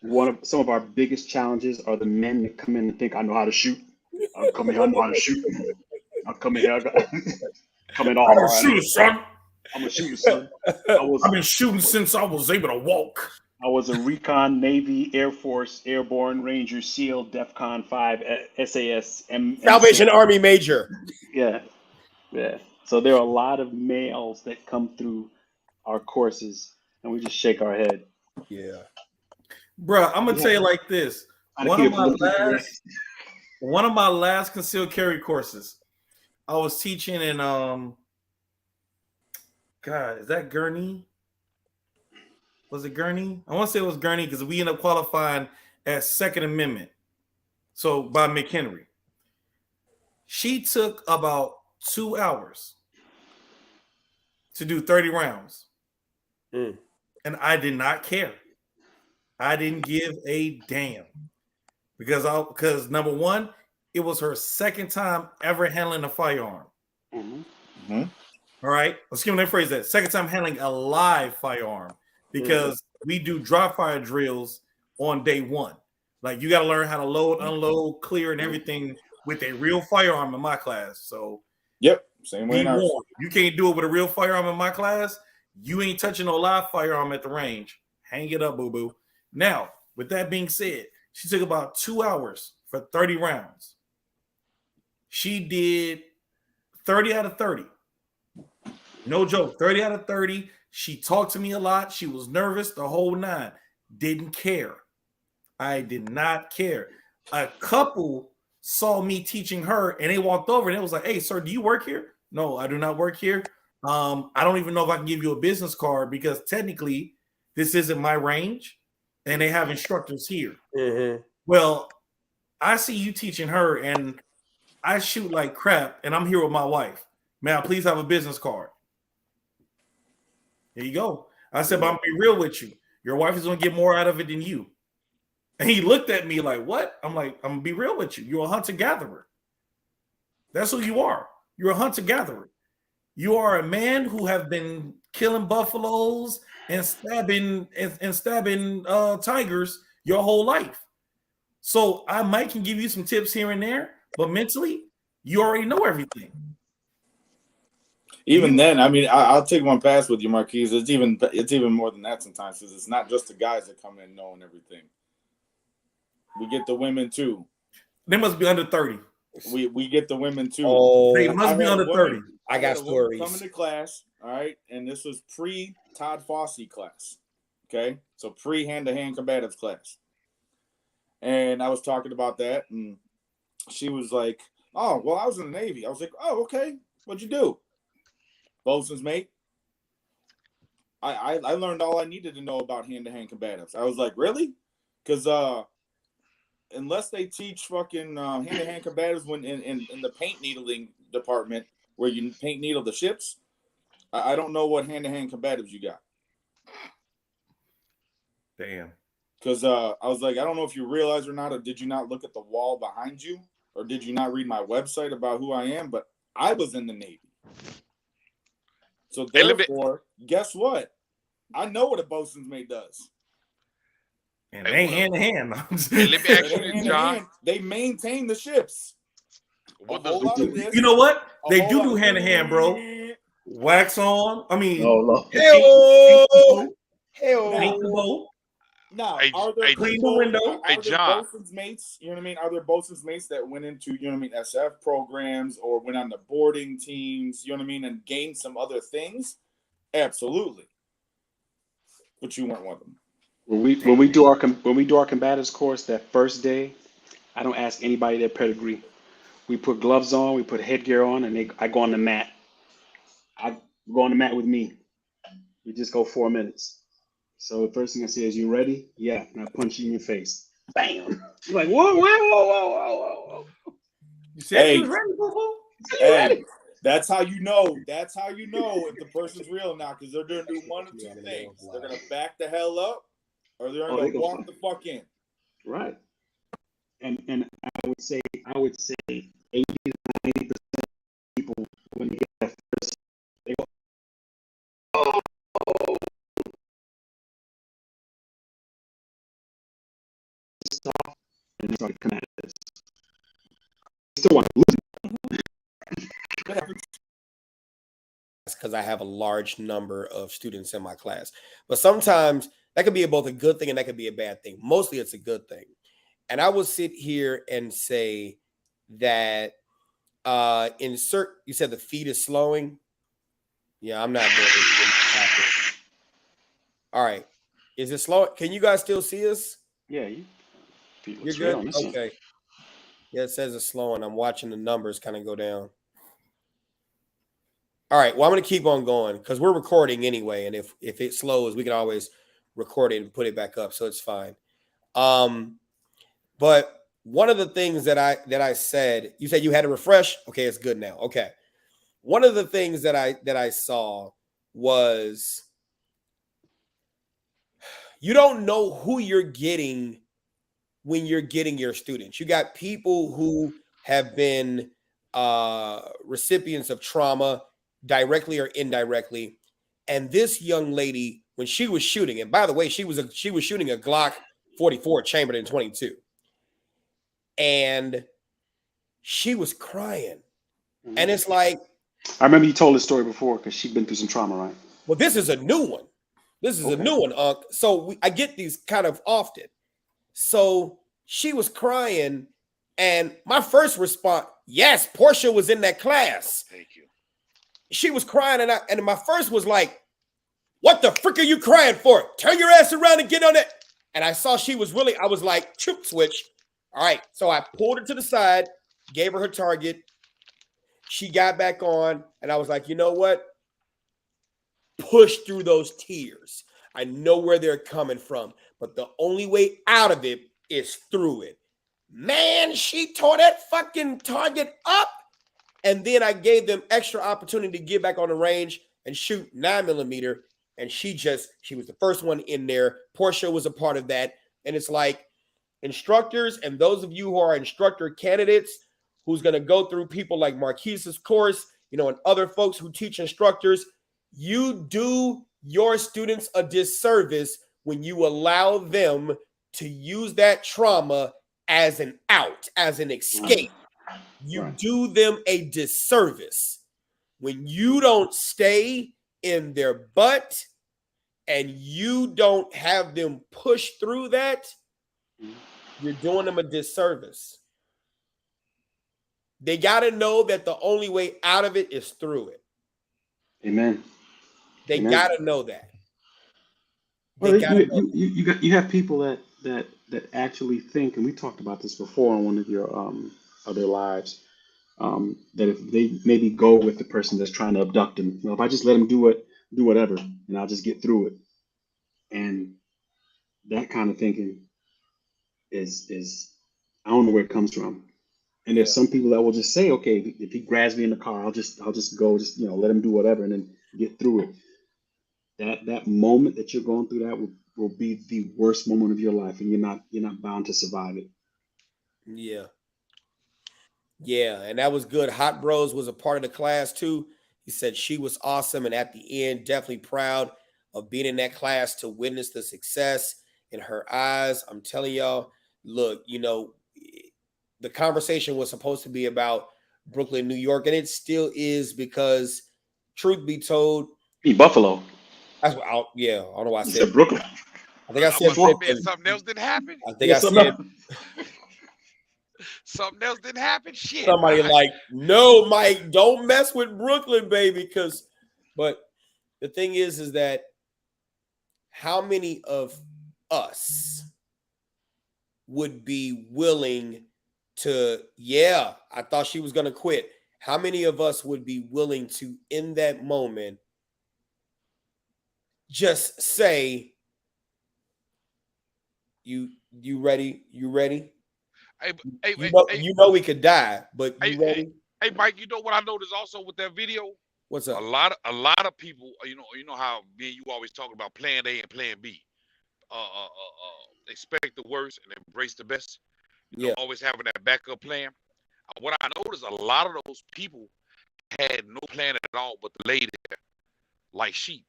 Some of our biggest challenges are the men that come in and think I know how to shoot. I'm coming here. I know how to shoot. I'm coming here. Coming off.
I'm a
All right.
shooter, son.
I'm a shooter, son.
I've been shooting since I was able to walk.
I was a recon, Navy, Air Force, Airborne, Ranger, SEAL, DEFCON 5, SAS,
Salvation Army Major.
Yeah, yeah. So there are a lot of males that come through our courses, and we just shake our head.
Yeah.
Bruh, I'm gonna tell you like this. One of my last concealed carry courses, I was teaching in God, is that Gurney? Was it Gurney? I want to say it was Gurney because we ended up qualifying at Second Amendment. So by McHenry. She took about 2 hours to do 30 rounds. And I did not care. I didn't give a damn. Because number one, it was her second time ever handling a firearm. All right. Excuse me, let me phrase that. Second time handling a live firearm. Because we do dry fire drills on day one. Like you got to learn how to load, unload, clear, and everything with a real firearm in my class. So
yep, same way.
You can't do it with a real firearm in my class. You ain't touching no live firearm at the range. Hang it up, boo-boo. Now, with that being said, she took about 2 hours for 30 rounds. She did 30 out of 30. No joke, 30 out of 30. She talked to me a lot. She was nervous, the whole nine. Didn't care. I did not care. A couple saw me teaching her and they walked over and it was like, hey, sir, do you work here? No, I do not work here. I don't even know if I can give you a business card because technically this isn't my range and they have instructors here. Well, I see you teaching her and I shoot like crap and I'm here with my wife. May I please have a business card? There you go. I said, but I'm gonna be real with you. Your wife is gonna get more out of it than you. And he looked at me like, what? I'm like, I'm gonna be real with you. You're a hunter-gatherer. That's who you are. You're a hunter-gatherer. You are a man who have been killing buffaloes and stabbing tigers your whole life. So I might can give you some tips here and there, but mentally, you already know everything.
Even then, I mean, I'll take one pass with you, Marquise. It's even more than that sometimes because it's not just the guys that come in knowing everything. We get the women too.
They must be under 30.
We get the women too.
Oh, they must be under 30.
I got stories. Coming to class, all right, and this was pre Todd Fossey class. Okay, so pre hand-to-hand combatives class, and I was talking about that, and she was like, "Oh, well, I was in the Navy." I was like, "Oh, okay. What'd you do?" Bosun's mate. I learned all I needed to know about hand-to-hand combatives. I was like, really? Because unless they teach fucking hand-to-hand combatives when in the paint needling department where you paint needle the ships, I don't know what hand-to-hand combatives you got.
Damn.
Because I was like, I don't know if you realize or not, or did you not look at the wall behind you, or did you not read my website about who I am? But I was in the Navy. So therefore, guess what? I know what a bosun's mate does.
And they ain't hand to hand.
Hey, let me ask you this, John.
They maintain the ships.
You know what? They do hand to hand, bro. Wax on. I mean, hell.
Now, are there
clean the window?
Are there bosun's mates? You know what I mean? Are there bosun's mates that went into, you know what I mean, SF programs or went on the boarding teams, you know what I mean, and gained some other things? Absolutely. But you weren't one of them.
When we do our combatives course that first day, I don't ask anybody their pedigree. We put gloves on, we put headgear on, and I go on the mat. I go on the mat with me. We just go 4 minutes. So the first thing I say is, "You ready?" "Yeah." And I punch you in your face. Bam. You're like, whoa.
You said you was ready, boo-boo?
Hey, that's how you know. That's how you know if the person's real or not, because they're gonna do one of two things. They're gonna back the hell up, or they're gonna walk the fuck in.
Right. And I would say 80 to 90% of people when they get that first, they go, "Oh." And they start to come at this. still want to lose.
Because I have a large number of students in my class. But sometimes that could be both a good thing and that could be a bad thing. Mostly it's a good thing. And I will sit here and say that you said the feed is slowing. Yeah, I'm not doing it. All right. Is it slow? Can you guys still see us?
Yeah,
You're good? Okay. Yeah, it says it's slowing. I'm watching the numbers kind of go down. All right. Well, I'm going to keep on going because we're recording anyway. And if it slows, we can always record it and put it back up. So it's fine. But one of the things that I said, you said you had to refresh. Okay, it's good now. Okay. One of the things that I saw was you don't know who you're getting when you're getting your students. You got people who have been recipients of trauma directly or indirectly. And this young lady, when she was shooting, and by the way, she was shooting a Glock 44 chambered in 22. And she was crying. Mm-hmm. And it's like,
I remember you told this story before because she'd been through some trauma, right?
Well, this is a new one. This is a new one. So I get these kind of often. So she was crying, and my first response, yes, Portia was in that class.
Thank you.
She was crying, and my first was like, what the frick are you crying for? Turn your ass around and get on it. And I saw she was really, I was like, chip switch. All right. So I pulled her to the side, gave her target. She got back on, and I was like, you know what? Push through those tears. I know where they're coming from, but the only way out of it is through it. Man, she tore that fucking target up. And then I gave them extra opportunity to get back on the range and shoot 9mm. And she was the first one in there. Portia was a part of that. And it's like instructors and those of you who are instructor candidates who's going to go through people like Marquise's course, and other folks who teach instructors, you do your students a disservice when you allow them to use that trauma as an out, as an escape. You do them a disservice when you don't stay in their butt and you don't have them push through that. You're doing them a disservice. They got to know that the only way out of it is through it.
Amen.
They got to know that.
Well, you have people that actually think, and we talked about this before on one of your other lives, that if they maybe go with the person that's trying to abduct them, if I just let them do whatever, and I'll just get through it. And that kind of thinking is I don't know where it comes from. And there's some people that will just say, okay, if he grabs me in the car, I'll just go, let him do whatever and then get through it. That moment that you're going through that will be the worst moment of your life, and you're not bound to survive it.
Yeah. Yeah, and that was good. Hot Bros was a part of the class too. He said she was awesome, and at the end, definitely proud of being in that class to witness the success in her eyes. I'm telling y'all, look, the conversation was supposed to be about Brooklyn, New York, and it still is because, truth be told,
Buffalo.
That's what I don't know why I said
Brooklyn.
I think I said Brooklyn.
Something else didn't happen.
I think I said
something else didn't happen. Shit.
Somebody like, no, Mike, don't mess with Brooklyn, baby. But the thing is that how many of us would be willing to, I thought she was going to quit. How many of us would be willing to, in that moment, just say, you ready? You ready? We could die, but you ready?
Hey, Mike, you know what I noticed also with that video?
What's up?
A lot of people, you know how me and you always talk about plan A and plan B. Expect the worst and embrace the best. Always having that backup plan. What I noticed, a lot of those people had no plan at all, but lay there like sheep.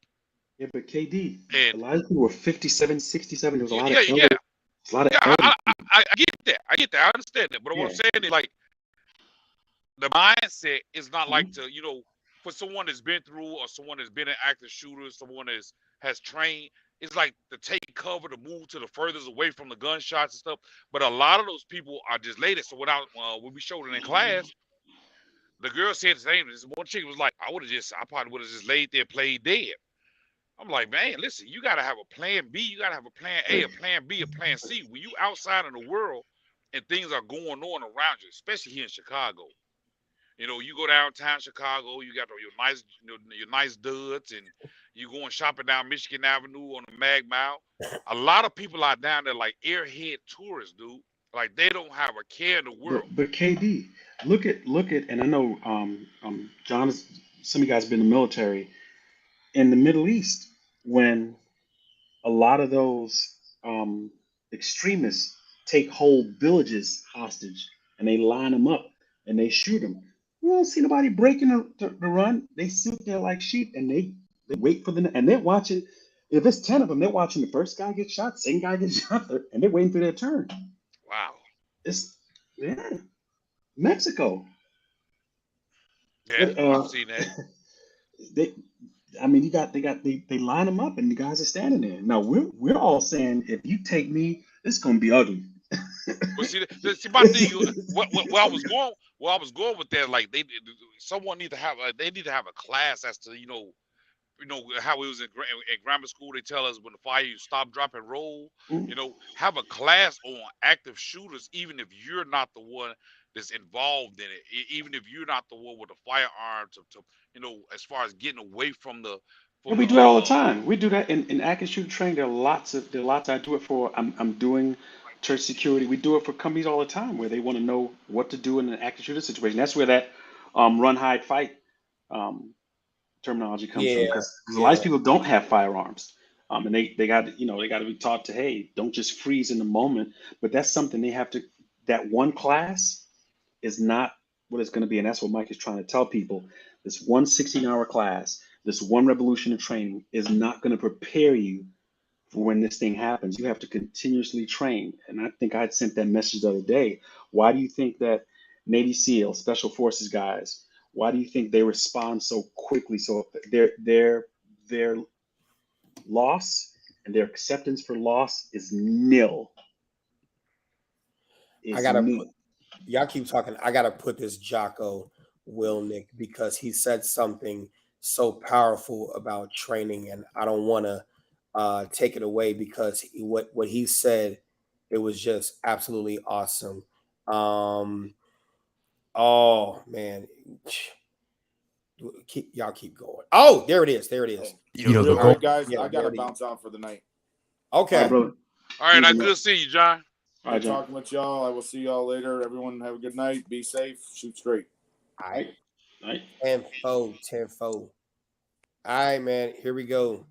Yeah, but KD, a lot of people were 57, 67. There was a lot of elders.
Yeah.
A lot of
I get that. I understand that. But what I'm saying is, like, the mindset is not like
Mm-hmm.
to, for someone that's been through or someone that's been an active shooter, someone that's has trained, it's like to take cover, to move to the furthest away from the gunshots and stuff. But a lot of those people are just laid it. So when we showed it in class, the girl said the same. This one chick was like, I probably would have just laid there, played dead. I'm like, man, listen, you got to have a plan B. You got to have a plan A, a plan B, a plan C. When you outside in the world and things are going on around you, especially here in Chicago. You go downtown Chicago, you got your nice, your nice duds, and you going shopping down Michigan Avenue on the Mag Mile. A lot of people are down there like airhead tourists, dude. Like they don't have a care in the world.
But KD, look at, and I know John some of you guys have been in the military in the Middle East when a lot of those extremists take whole villages hostage and they line them up and they shoot them. You don't see nobody breaking the run. They sit there like sheep and they wait for them, and they're watching. If it's 10 of them, they're watching the first guy get shot, second guy get shot, and they're waiting for their turn.
Wow.
It's Mexico.
Yeah,
But,
I've seen that.
they line them up and the guys are standing there. Now we're all saying, if you take me, it's gonna be ugly.
But see, my thing, where I was going with that, like someone need to have, they need to have a class as to, how it was in grammar school. They tell us when the fire, you stop, drop, and roll. Have a class on active shooters, even if you're not the one that's involved in it, even if you're not the one with the firearm to as far as getting away from the.
And we do that all the time. We do that in active shooter training. There are lots. I do it for. I'm doing church security. We do it for companies all the time where they want to know what to do in an active shooter situation. That's where that run, hide, fight terminology comes from,
Yeah,
because a lot of people don't have firearms, and they got they got to be taught to, hey, don't just freeze in the moment. But that's something they have to. That one class is not what it's going to be, and that's what Mike is trying to tell people. This one 16-hour class, this one revolution of training is not going to prepare you for when this thing happens. You have to continuously train. And I think I had sent that message the other day. Why do you think that Navy SEAL, Special Forces guys, why do you think they respond so quickly? So their loss and their acceptance for loss is nil.
Y'all keep talking. I gotta put this Jocko Wilnick, because he said something so powerful about training, and I don't want to take it away, because what he said, it was just absolutely awesome. Oh man, y'all keep going. Oh, there it is.
Real quick, guys, I gotta bounce out for the night.
Okay,
all right, brother.
All right, good to see you, John.
All right, John.
Talking with y'all. I will see y'all later. Everyone have a good night. Be safe. Shoot straight.
All right.
All right.
Tenfold. All right, man. Here we go.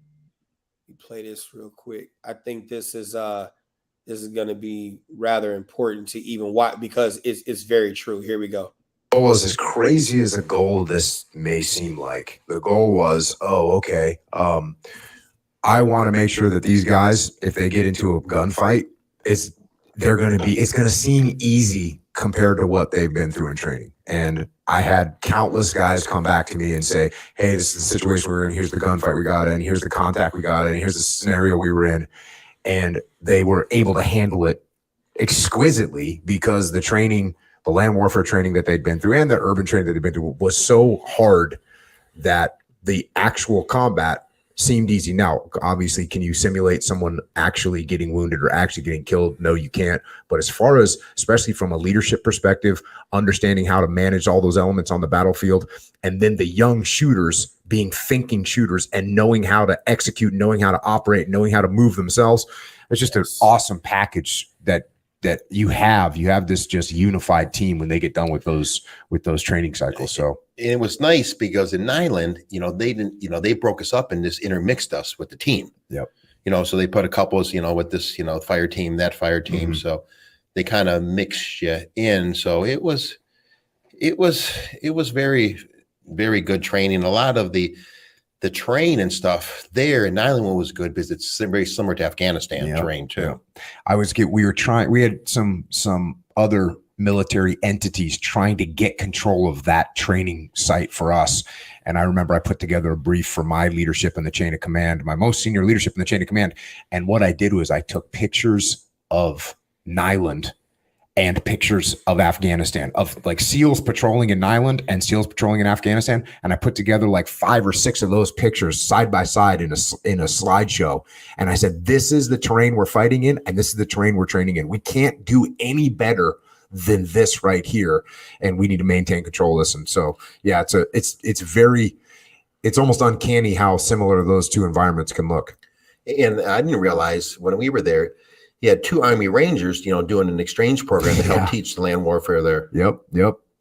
We play this real quick. I think this is going to be rather important to even watch, because it's very true. Here we go.
It was as crazy as a goal this may seem like. The goal was, okay, I want to make sure that these guys, if they get into a gunfight, it's going to seem easy compared to what they've been through in training. And I had countless guys come back to me and say, hey, this is the situation we're in. Here's the gunfight we got in. Here's the contact we got in. Here's the scenario we were in. And they were able to handle it exquisitely, because the training, the land warfare training that they'd been through and the urban training that they'd been through was so hard that the actual combat seemed easy. Now, obviously, can you simulate someone actually getting wounded or actually getting killed? No, you can't. But as far as, especially from a leadership perspective, understanding how to manage all those elements on the battlefield, and then the young shooters being thinking shooters and knowing how to execute, knowing how to operate, knowing how to move themselves, it's just an awesome package that you have this just unified team when they get done with those training cycles. So
it was nice because in Nyland, they didn't, they broke us up and just intermixed us with the team.
Yep.
So they put a couples, with this, fire team, that fire team. Mm-hmm. So they kind of mixed you in. So it was very, very good training. A lot of the terrain and stuff there in Nyland one was good because it's very similar to Afghanistan terrain too.
Yeah. We had some other military entities trying to get control of that training site for us. And I remember I put together a brief for my leadership in the chain of command, my most senior leadership in the chain of command. And what I did was I took pictures of Nyland and pictures of Afghanistan, of like SEALs patrolling in Nyland and SEALs patrolling in Afghanistan. And I put together like 5 or 6 of those pictures side by side in a slideshow. And I said, this is the terrain we're fighting in, and this is the terrain we're training in. We can't do any better than this right here, and we need to maintain control of this. And so, yeah, it's almost uncanny how similar those two environments can look.
And I didn't realize when we were there, he had 2 Army Rangers, doing an exchange program to help teach the land warfare there.
Yep.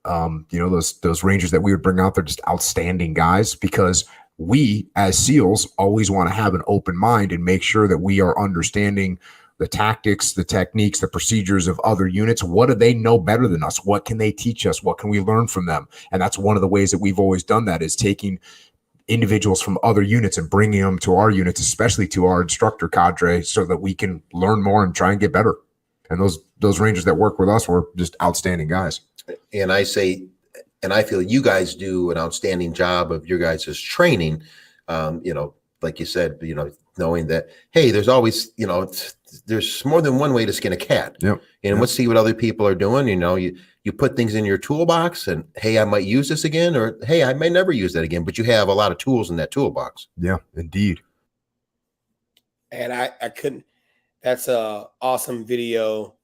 Those Rangers that we would bring out, they're just outstanding guys, because we as SEALs always want to have an open mind and make sure that we are understanding the tactics, the techniques, the procedures of other units. What do they know better than us? What can they teach us? What can we learn from them? And that's one of the ways that we've always done that, is taking individuals from other units and bringing them to our units, especially to our instructor cadre, so that we can learn more and try and get better. And those Rangers that work with us were just outstanding guys.
And I feel you guys do an outstanding job of your guys' training. Like you said, knowing that, hey, there's always, there's more than one way to skin a cat.
Yep.
And let's see what other people are doing. You put things in your toolbox, and hey, I might use this again, or hey, I may never use that again, but you have a lot of tools in that toolbox.
Yeah, indeed.
And I couldn't, that's a awesome video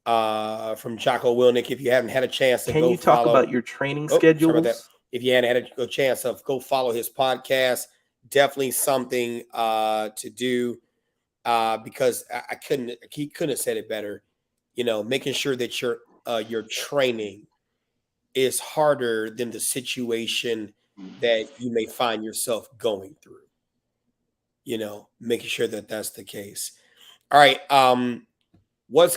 from Jocko Wilnick. If you haven't had a chance to
Can you talk about your training schedules?
If you hadn't had a chance to go follow his podcast, definitely something to do, because he couldn't have said it better. Making sure that your training is harder than the situation that you may find yourself going through. Making sure that that's the case. All right. We're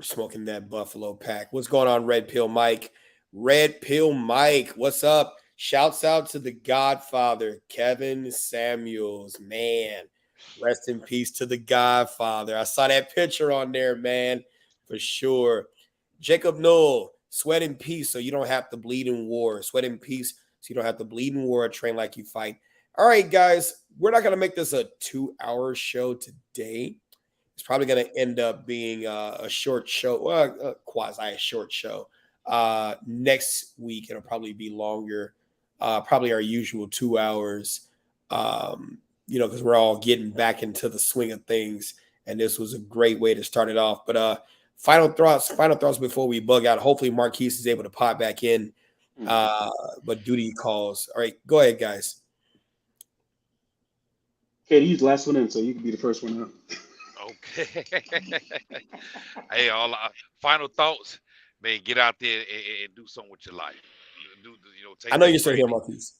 smoking that Buffalo pack. What's going on, Red Pill Mike? Red Pill Mike, what's up? Shouts out to the Godfather, Kevin Samuels. Man, rest in peace to the Godfather. I saw that picture on there, man, for sure. Jacob Knoll, sweat in peace so you don't have to bleed in war. Sweat in peace so you don't have to bleed in war or train like you fight. All right, guys, we're not going to make this a 2-hour show today. It's probably going to end up being a short show, quasi a short show. Next week, it'll probably be longer, probably our usual 2 hours, because we're all getting back into the swing of things. And this was a great way to start it off. But final thoughts before we bug out. Hopefully Marquise is able to pop back in, but duty calls. All right, go ahead, guys.
Katie, you the last one in, so you can be the first one out.
Okay. Hey, all final thoughts, man. Get out there and do something with your life.
I know you're still here, Marquise.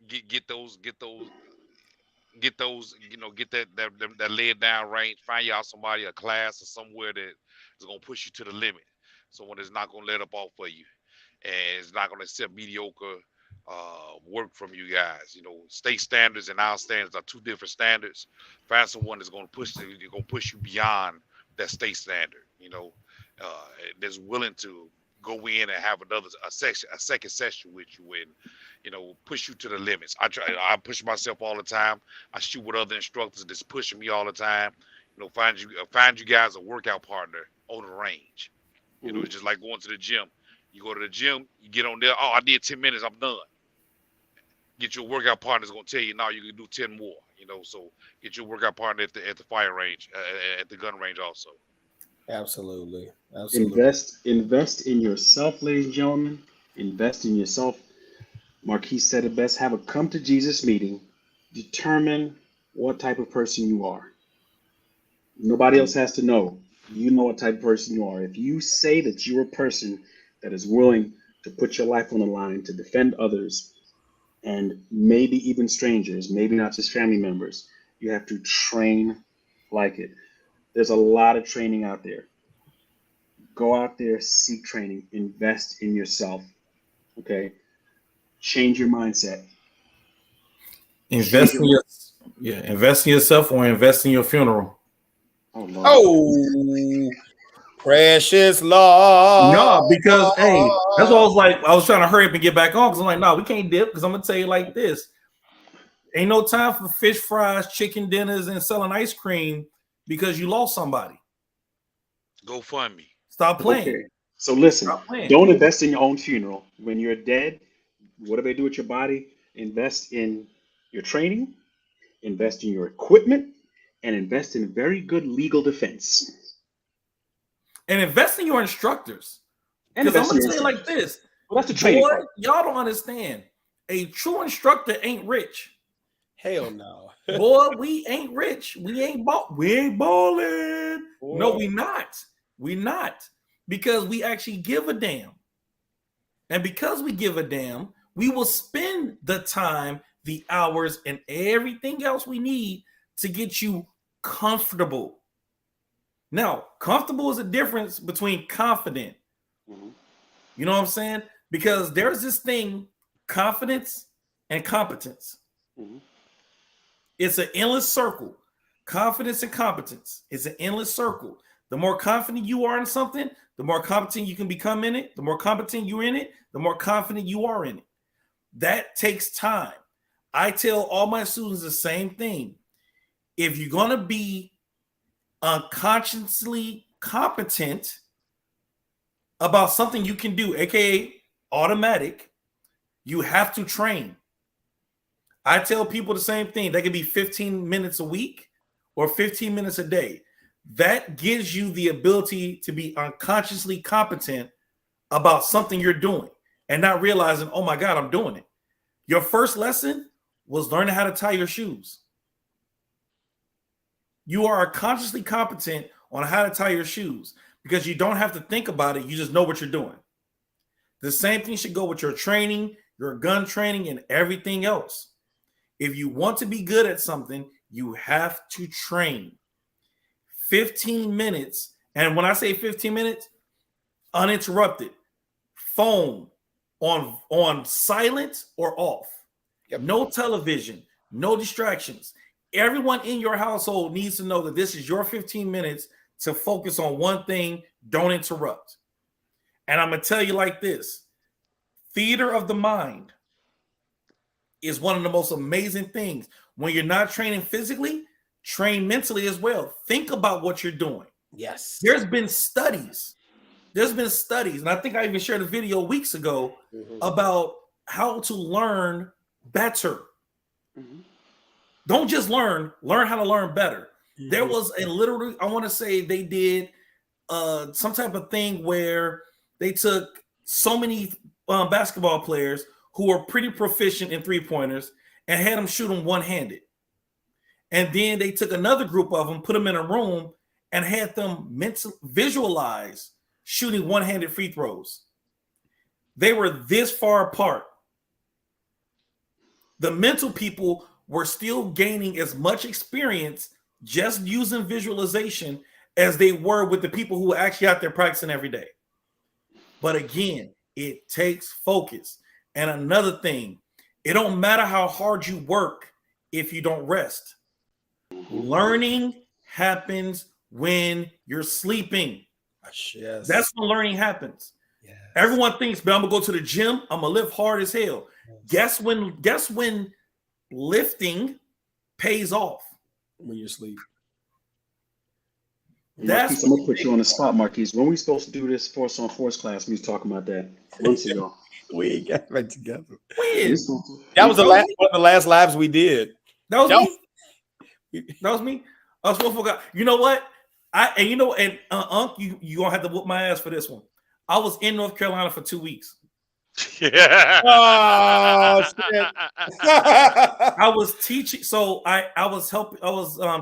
Get those. Get that laid down range. Find y'all somebody, a class or somewhere that is gonna push you to the limit. Someone that's not gonna let up off for you, and it's not gonna accept mediocre work from you guys. State standards and our standards are 2 different standards. Find someone that's gonna push you beyond that state standard. That's willing to go in and have a second session with you and push you to the limits. I push myself all the time. I shoot with other instructors that's pushing me all the time. Find you guys a workout partner on the range. It's just like going to the gym. You go to the gym, you get on there. Oh, I did 10 minutes, I'm done. Get your workout partner is gonna tell you, no, you can do 10 more. So get your workout partner at the fire range, at the gun range also.
Absolutely.
Invest in yourself, ladies and gentlemen. Invest in yourself. Marquise said it best. Have a come to Jesus meeting. Determine what type of person you are. Nobody else has to know. You know what type of person you are. If you say that you're a person that is willing to put your life on the line to defend others, and maybe even strangers, maybe not just family members, you have to train like it. There's a lot of training out there. Go out there, seek training, invest in yourself. Okay? Change your mindset.
Invest in yourself or invest in your funeral.
Oh, Lord.
Precious Lord.
No, because hey, that's what I was like. I was trying to hurry up and get back on because I'm like, no, we can't dip. Because I'm gonna tell you like this: ain't no time for fish fries, chicken dinners, and selling ice cream because you lost somebody.
Go fund me.
Stop playing.
Okay. So listen,
Stop playing.
don't invest in your own funeral. When you're dead, whatever they do with your body, invest in your training, invest in your equipment, and invest in very good legal defense.
And invest in your instructors.
And
Because I'm
invest in
gonna
your
say it like
instructors.
this.
Well, that's the training
Boy,
part.
y'all don't understand. A true instructor ain't rich.
Hell no.
Boy, we ain't rich. We ain't balling.
Boy.
No, we not. We not. Because we actually give a damn. And because we give a damn, we will spend the time, the hours, and everything else we need to get you comfortable. Now, comfortable is a difference between confident.
Mm-hmm.
You know what I'm saying? Because there's this thing, confidence and competence.
Mm-hmm.
It's an endless circle. Confidence and competence is an endless circle. The more confident you are in something, the more competent you can become in it. The more competent you're in it, the more confident you are in it. That takes time. I tell all my students the same thing. If you're going to be unconsciously competent about something you can do, aka automatic, you have to train. I tell people the same thing. That could be 15 minutes a week or 15 minutes a day. That gives you the ability to be unconsciously competent about something you're doing and not realizing, oh my God, I'm doing it. Your first lesson was learning how to tie your shoes. You are consciously competent on how to tie your shoes because you don't have to think about it. You just know what you're doing. The same thing should go with your training, your gun training, and everything else. If you want to be good at something, you have to train. 15 minutes. And when I say 15 minutes, uninterrupted. Phone on silent or off.
Yep.
No television, no distractions. Everyone in your household needs to know that this is your 15 minutes to focus on one thing. Don't interrupt. And I'm going to tell you like this. Theater of the mind is one of the most amazing things. When you're not training physically, train mentally as well. Think about what you're doing.
Yes.
There's been studies. And I think I even shared a video weeks ago about how to learn better. Mm-hmm. Don't just learn how to learn better. Mm-hmm. There was a literally, I want to say they did some type of thing where they took so many basketball players who were pretty proficient in three-pointers and had them shoot them one-handed. And then they took another group of them, put them in a room, and had them visualize shooting one-handed free throws. They were this far apart. The mental people were still gaining as much experience just using visualization as they were with the people who were actually out there practicing every day. But again, it takes focus. And another thing, it don't matter how hard you work if you don't rest. Learning happens when you're sleeping.
Yes.
That's when learning happens.
Yes.
Everyone thinks, but I'm gonna go to the gym, I'm gonna lift hard as hell. Yes. Guess when lifting pays off?
When you sleep.
Marquise, I'm gonna put you on the spot, Marquise. When we supposed to do this Force on Force class? We was talking about that months ago.
We got right together.
When?
That was one of the last lives we did.
That was me. I was supposed to forget. You know what? Unc, you gonna have to whoop my ass for this one. I was in North Carolina for 2 weeks.
Yeah.
Oh shit.
I was teaching, so I was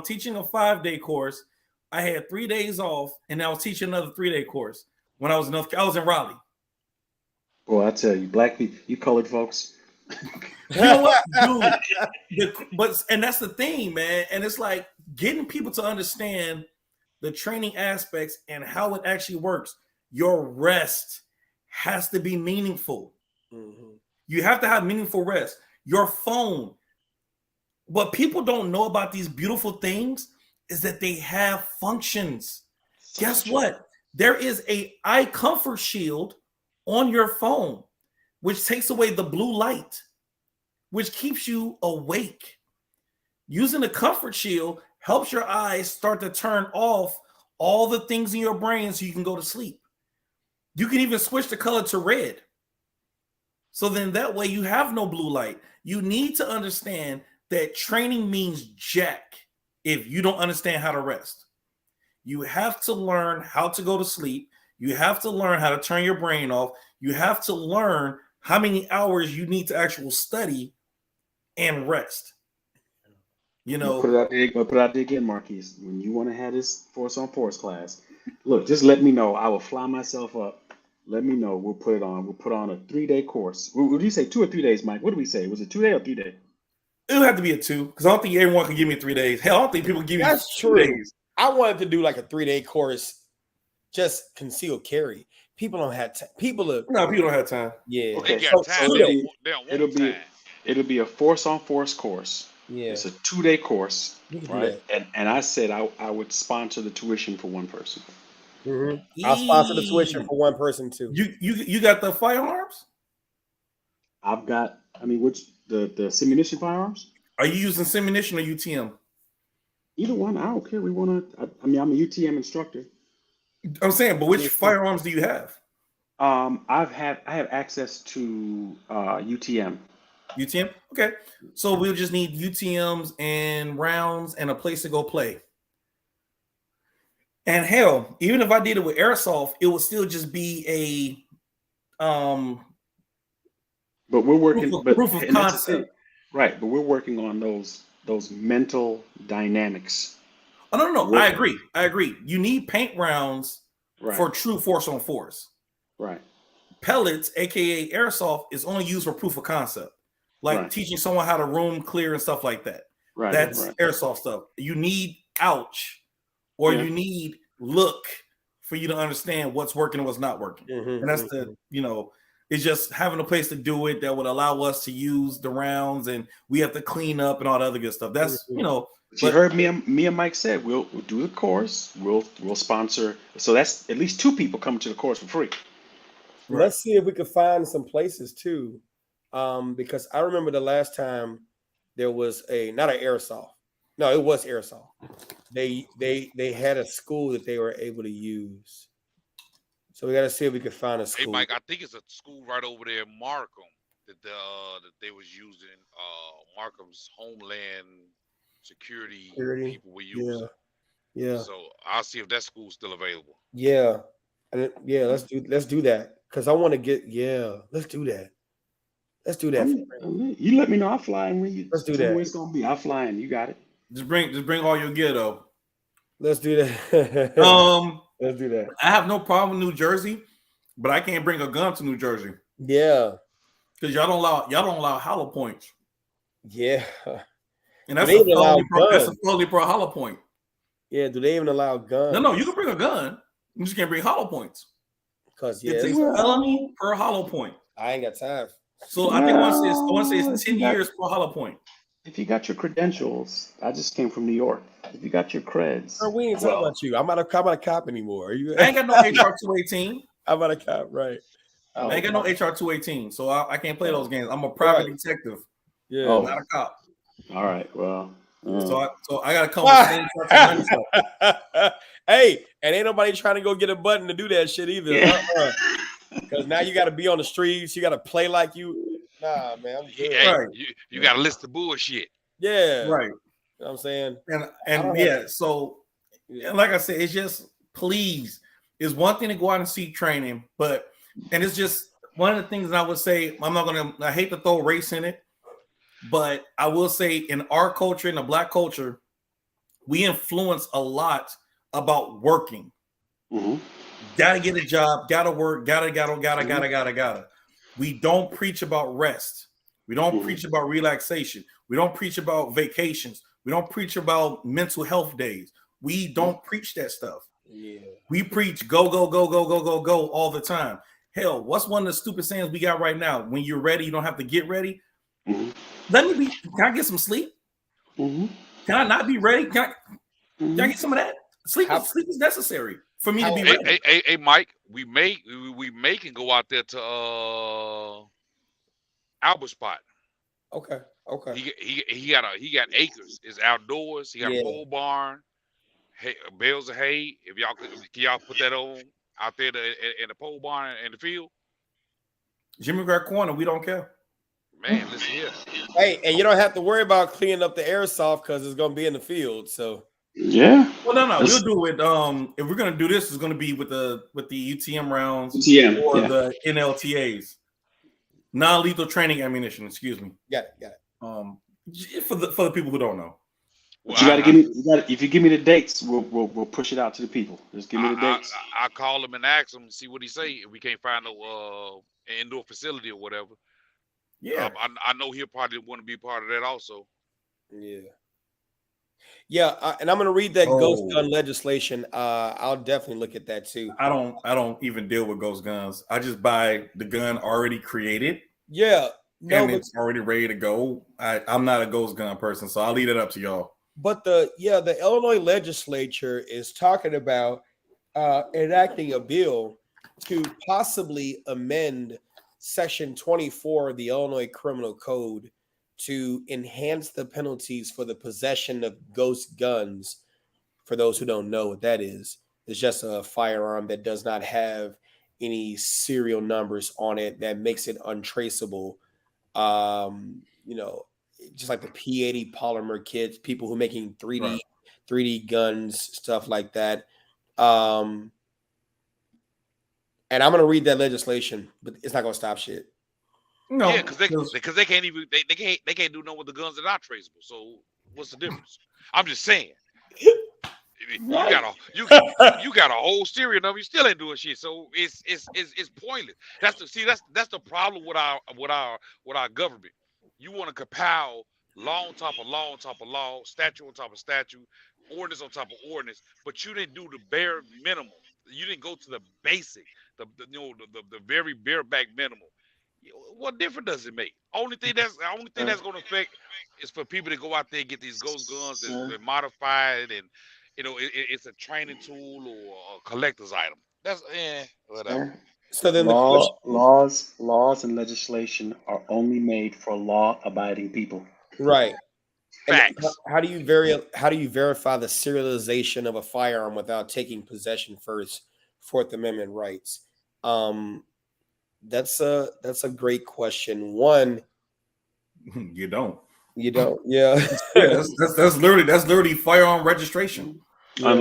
teaching a 5-day course. I had 3 days off, and I was teaching another 3-day course when I was in Raleigh.
Boy, I tell you, black people, you colored folks.
You know what, dude? And that's the thing, man. And it's like getting people to understand the training aspects and how it actually works. Your rest has to be meaningful. Mm-hmm. You have to have meaningful rest. Your phone. What people don't know about these beautiful things is that they have functions. Guess what? There is a eye comfort shield on your phone, which takes away the blue light, which keeps you awake. Using the comfort shield helps your eyes start to turn off all the things in your brain so you can go to sleep. You can even switch the color to red. So then that way you have no blue light. You need to understand that training means jack if you don't understand how to rest. You have to learn how to go to sleep. You have to learn how to turn your brain off. You have to learn how many hours you need to actually study and rest. You know,
put it out there again, Marquise. When you want to have this force on force class, look, just let me know. I will fly myself up. Let me know. We'll put it on. We'll put on a 3-day course. Would you say 2 or 3 days, Mike? What did we say? Was it 2 day or 3 day?
It would have to be a 2 because I don't think everyone can give me 3 days. Hell, I don't think people can give me 2 days.
I wanted to do like a 3-day course, just concealed carry. People don't have time. People don't have time. Yeah.
Okay.
They got time.
It'll be a force on force course.
Yeah.
It's a 2-day course, right? And I said I would sponsor the tuition for one person.
Mm-hmm. I'll sponsor the tuition for one person too.
You got the firearms?
I've got. I mean, which the simunition firearms?
Are you using simunition or UTM?
Either one. I don't care. We want to. I mean, I'm a UTM instructor.
I'm saying, but which firearms do you have?
I have access to UTM.
UTM? Okay. So we'll just need UTMs and rounds and a place to go play. And hell, even if I did it with airsoft, it would still just be a
but we're working
proof of concept.
Right, but we're working on those mental dynamics.
Oh no. I agree. You need paint rounds for true force on force.
Right.
Pellets, aka airsoft, is only used for proof of concept. Like teaching someone how to room clear and stuff like that.
Right.
That's airsoft stuff. You need ouch or you need look for you to understand what's working and what's not working. And that's it's just having a place to do it that would allow us to use the rounds, and we have to clean up and all the other good stuff. That's
you heard me and Mike said we'll do the course. We'll sponsor. So that's at least 2 people coming to the course for free.
Let's see if we can find some places too. Because I remember the last time there was not an airsoft. No, it was airsoft. They had a school that they were able to use. So we got to see if we can find a school.
Hey, Mike, I think it's a school right over there in Markham that they was using. Markham's Homeland Security people were using.
Yeah.
So I'll see if that school's still available.
Yeah. Let's do that. Because I want to get let's do that. Let's do that.
You let me know. I'll fly in when you.
Let's do that.
Where it's gonna be. I'll fly in. You got it.
Just bring all your gear though.
Let's do that. Let's do that.
I have no problem with New Jersey, but I can't bring a gun to New Jersey.
Yeah.
Because y'all don't allow hollow points.
Yeah.
And that's a felony for a hollow point.
Yeah, do they even allow guns?
No, you can bring a gun. You just can't bring hollow points.
Because
it's a felony per hollow point.
I ain't got time.
So I think I want to say it's 10 years per hollow point.
If you got your credentials, I just came from New York. If you got your creds,
we ain't talking about you. I'm not a cop anymore.
I ain't got no HR 218.
I'm not a cop, right?
I ain't got no HR 218, so I can't play those games. I'm a private detective.
Yeah,
not a cop.
All right, well,
so I gotta come with the same.
Hey, and ain't nobody trying to go get a button to do that shit either.
Yeah.
Because now you got to be on the streets. You got to play like you. Nah, man, I'm good.
Hey, you got to list the bullshit.
Yeah,
right.
You know what I'm saying,
and so like I said, it's just please. It's one thing to go out and see training, and it's just one of the things that I would say. I hate to throw race in it, but I will say in our culture, in the Black culture, we influence a lot about working. Gotta get a job, gotta work, gotta. We don't preach about rest. We don't preach about relaxation. We don't preach about vacations. We don't preach about mental health days. We don't preach that stuff.
Yeah. We
preach go all the time. Hell, what's one of the stupid sayings we got right now? When you're ready, you don't have to get ready. Can I get some sleep? Can I not be ready? Can I get some of that? Sleep is necessary for me to be ready.
Hey, Mike, we can go out there to Albert Spot.
Okay.
He got acres. It's outdoors. He got a pole barn, bales of hay. If y'all can y'all put that on out there in the pole barn in the field?
Jimmy Crack Corner, we don't care.
Man, listen here.
Hey, and you don't have to worry about cleaning up the airsoft because it's gonna be in the field. So
yeah.
Well, no, we'll do it. If we're gonna do this, it's gonna be with the UTM rounds or the NLTAs, non-lethal training ammunition. Excuse me.
Got it.
For the people who don't know.
Well, you got to give me. If you give me the dates, we'll push it out to the people. Just give me the dates.
I call him and ask him and see what he say. If we can't find no indoor facility or whatever.
Yeah,
I know he'll probably want to be part of that also.
Yeah, and I'm going to read that ghost gun legislation. I'll definitely look at that too.
I don't even deal with ghost guns. I just buy the gun already created.
Yeah,
and it's already ready to go. I'm not a ghost gun person, so I'll leave it up to y'all.
But the Illinois legislature is talking about enacting a bill to possibly amend Section 24 of the Illinois Criminal Code to enhance the penalties for the possession of ghost guns. For those who don't know what that is, it's just a firearm that does not have any serial numbers on it that makes it untraceable. Just like the P80 polymer kits, people who are making 3D guns, stuff like that. And I'm going to read that legislation, but it's not going to stop shit.
No, yeah, because they can't even they can't do no with the guns that are not traceable. So what's the difference? I'm just saying. You got a whole serial number. You still ain't doing shit. So it's pointless. That's the problem with our government. You want to compile law on top of law on top of law, statute on top of statute, ordinance on top of ordinance, but you didn't do the bare minimum. You didn't go to the basic, the very bareback minimum. What difference does it make? Only thing that's going to affect is for people to go out there and get these ghost guns and modify it, and it's a training tool or a collector's item. That's whatever.
So then
laws and legislation are only made for law-abiding people.
Right.
Facts.
How do you verify the serialization of a firearm without taking possession first? Fourth Amendment rights. That's a great question. One,
you don't.
Yeah.
that's literally firearm registration.
Yeah.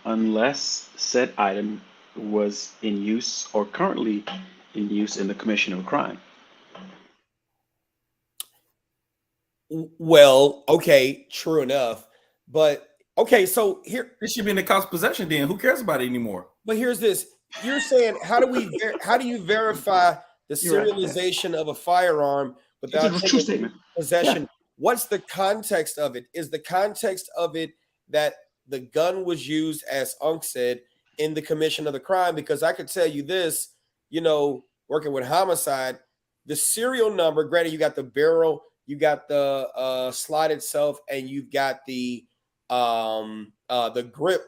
Unless said item was in use or currently in use in the commission of a crime.
Well, okay, true enough. But okay, so here
it should be in the cop's possession then. Who cares about it anymore?
But here's this. You're saying how do you verify the serialization of a firearm without taking possession? Yeah. What's the context of it? Is the context of it that the gun was used, as Unc said, in the commission of the crime? Because I could tell you this, working with homicide, the serial number, granted, you got the barrel, you got the slide itself, and you've got the grip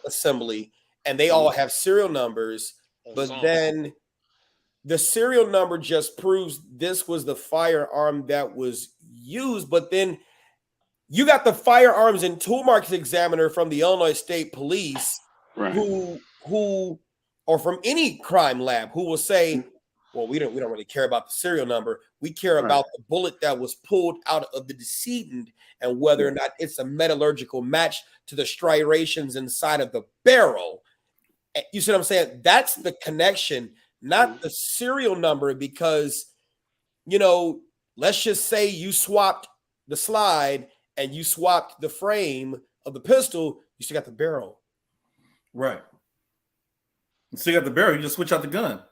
assembly, and they all have serial numbers, but then the serial number just proves this was the firearm that was used. But then you got the firearms and tool marks examiner from the Illinois State Police, who or from any crime lab, who will say, well, we don't really care about the serial number. We care about the bullet that was pulled out of the decedent and whether or not it's a metallurgical match to the striations inside of the barrel. You see what I'm saying? That's the connection, not the serial number, because, let's just say you swapped the slide and you swapped the frame of the pistol, you still got the barrel.
Right. You still got the barrel, you just switch out the gun.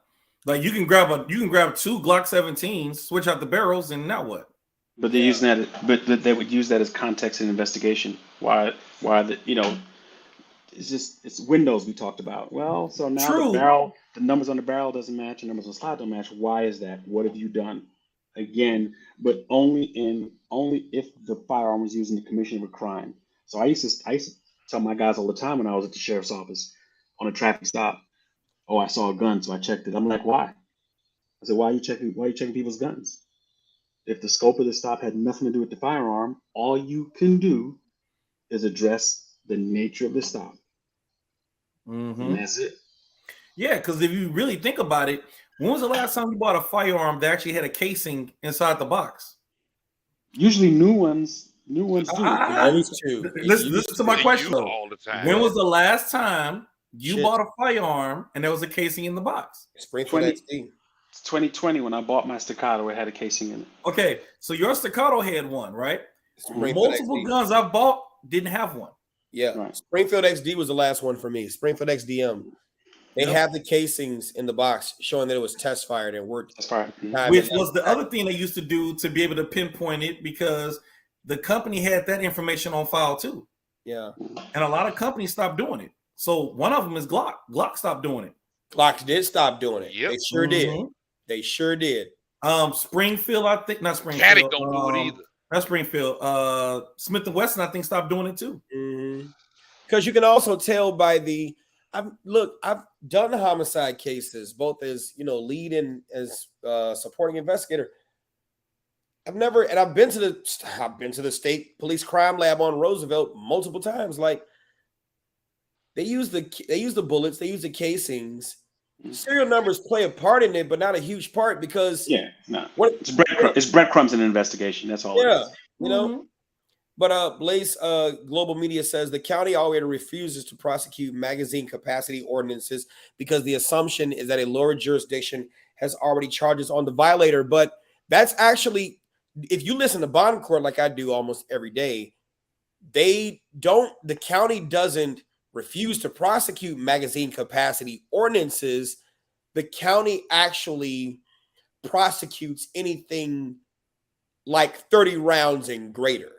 Like you can grab two Glock 17s, switch out the barrels, and now what?
But they're using that. But they would use that as context in investigation. Why it's windows we talked about. Well, so now the numbers on the barrel doesn't match, and numbers on the slide don't match. Why is that? What have you done? Again, but only if the firearm was used in the commission of a crime. So I used to tell my guys all the time when I was at the sheriff's office on a traffic stop. Oh, I saw a gun, so I checked it. I'm like, why? I said, why are you checking people's guns? If the scope of the stop had nothing to do with the firearm, all you can do is address the nature of the stop. And that's it.
Yeah, because if you really think about it, when was the last time you bought a firearm that actually had a casing inside the box?
Usually new ones do.
Listen to my question.
All the time.
When was the last time you bought a firearm and there was a casing in the box?
Springfield XD.
2020 when I bought my Staccato, it had a casing in it.
Okay, so your Staccato had one, right? Multiple guns I bought didn't have one.
Yeah, right. Springfield XD was the last one for me. Springfield XDM. They have the casings in the box showing that it was test fired and worked.
Which was the other thing they used to do to be able to pinpoint it, because the company had that information on file too.
Yeah.
And a lot of companies stopped doing it. So one of them is Glock. Glock stopped doing it.
Glock did stop doing it. Yep. They sure did. They sure did.
Springfield, I think, not Springfield.
Caddick don't do it either.
Not Springfield. Smith & Wesson, I think, stopped doing it too.
Because you can also tell by the I've done homicide cases, both as lead and as supporting investigator. I've been to the state police crime lab on Roosevelt multiple times. Like they use the bullets, they use the casings. Serial numbers play a part in it, but not a huge part because
it's breadcrumbs in an investigation. That's all.
Yeah, you know. But Blaze Global Media says the county already refuses to prosecute magazine capacity ordinances because the assumption is that a lower jurisdiction has already charges on the violator. But that's actually, if you listen to bond court like I do almost every day, the county doesn't refuse to prosecute magazine capacity ordinances. The county actually prosecutes anything like 30 rounds and greater.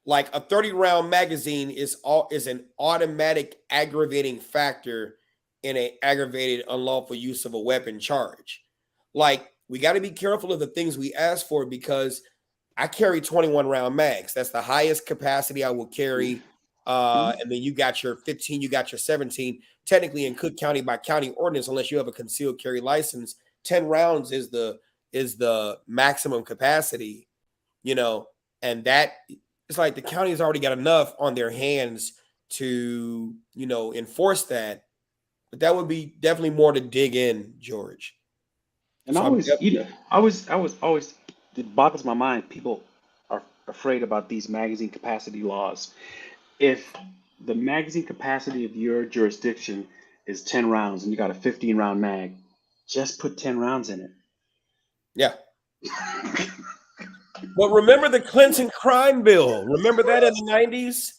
Like a 30-round magazine is an automatic aggravating factor in an aggravated unlawful use of a weapon charge. Like, we got to be careful of the things we ask for, because I carry 21-round mags. That's the highest capacity I will carry. And then you got your 15, you got your 17. Technically, in Cook County by county ordinance, unless you have a concealed carry license, 10 rounds is the maximum capacity, and that it's like the county has already got enough on their hands to, enforce that. But that would be definitely more to dig in, George.
And so it boggles my mind. People are afraid about these magazine capacity laws. If the magazine capacity of your jurisdiction is 10 rounds and you got a 15-round mag, just put 10 rounds in it.
Yeah. But remember the Clinton crime bill? Remember that in the 90s?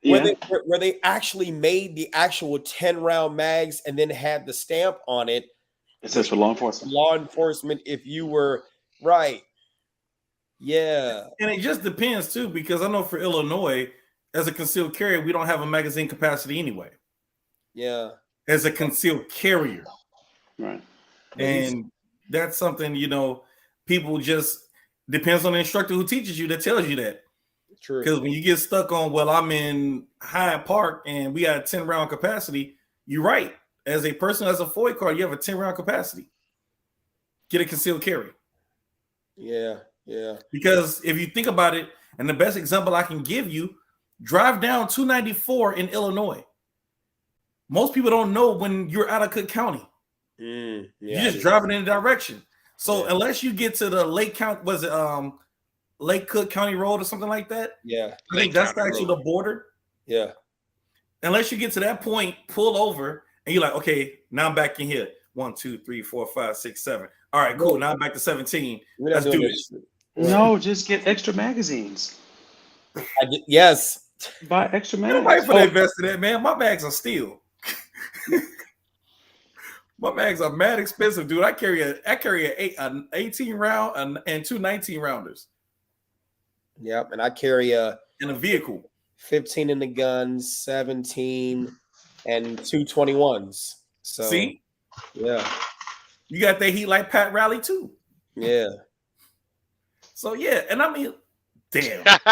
Where they actually made the actual 10-round mags and then had the stamp on it.
It says for law enforcement.
Law enforcement, if you were right. Yeah.
And it just depends too, because I know for Illinois, as a concealed carrier, we don't have a magazine capacity anyway.
Yeah.
As a concealed carrier.
Right.
And that's something, people just depends on the instructor who teaches you that tells you that.
True.
Because when you get stuck on, I'm in Hyde Park and we got a 10-round capacity, you're right. As a person who has a FOIA card, you have a 10-round capacity. Get a concealed carry.
Yeah, yeah.
Because if you think about it, and the best example I can give you, drive down 294 in Illinois. Most people don't know when you're out of Cook County. You're just driving in a direction. So unless you get to the Lake County, Lake Cook County Road or something like that?
Yeah.
I think that's actually the border.
Yeah.
Unless you get to that point, pull over, and you're like, okay, now I'm back in here. 1, 2, 3, 4, 5, 6, 7. All right, cool. Now I'm back to 17. Let's do this.
No, just get extra magazines.
Yes.
Buy extra magazines.
Nobody for to invest in that, man. My bags are steel. My bags are mad expensive, dude. I carry an 18 round and 2 19 rounders.
Yep, and I carry
in a vehicle
15 in the gun, 17, and 2 21s. So
see,
yeah,
you got that heat like Pat Riley too.
Yeah.
So yeah, and I mean, Damn.
That's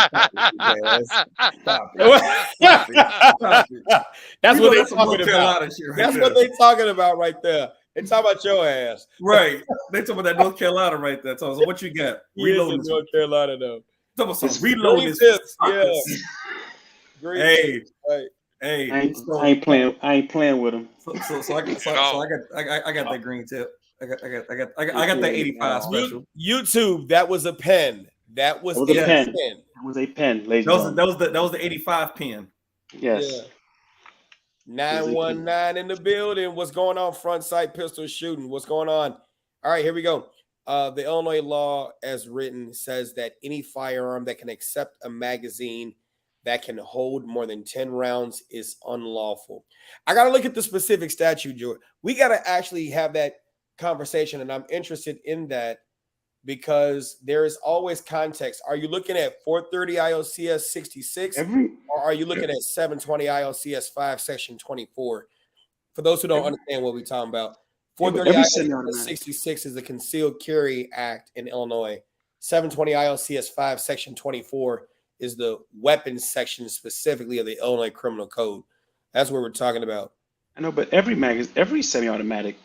what they're talking about. That's what they're talking about right there. They talking about your ass.
Right. They talking about that North Carolina right there. So what you got?
Reloading North Carolina though.
Talking about some reloading
tips. Yeah.
Hey.
Right.
Hey.
I ain't playing with them.
So I got that green tip. I got that 85 special.
YouTube, that was a pen. That was a pen.
That was a pen, ladies.
That was the 85 pen.
Yes.
Yeah. 919 in the building. What's going on? Front sight pistol shooting. What's going on? All right, here we go. The Illinois law, as written, says that any firearm that can accept a magazine that can hold more than 10 rounds is unlawful. I got to look at the specific statute, George. We got to actually have that conversation, and I'm interested in that because there is always context. Are you looking at 430 ILCS 66 or are you looking at 720 ILCS 5 section 24? For those who don't understand what we're talking about, 430 ILCS 66 is the Concealed Carry Act in Illinois. 720 ILCS 5 section 24 is the weapons section specifically of the Illinois Criminal Code. That's what we're talking about.
I know, but every semi-automatic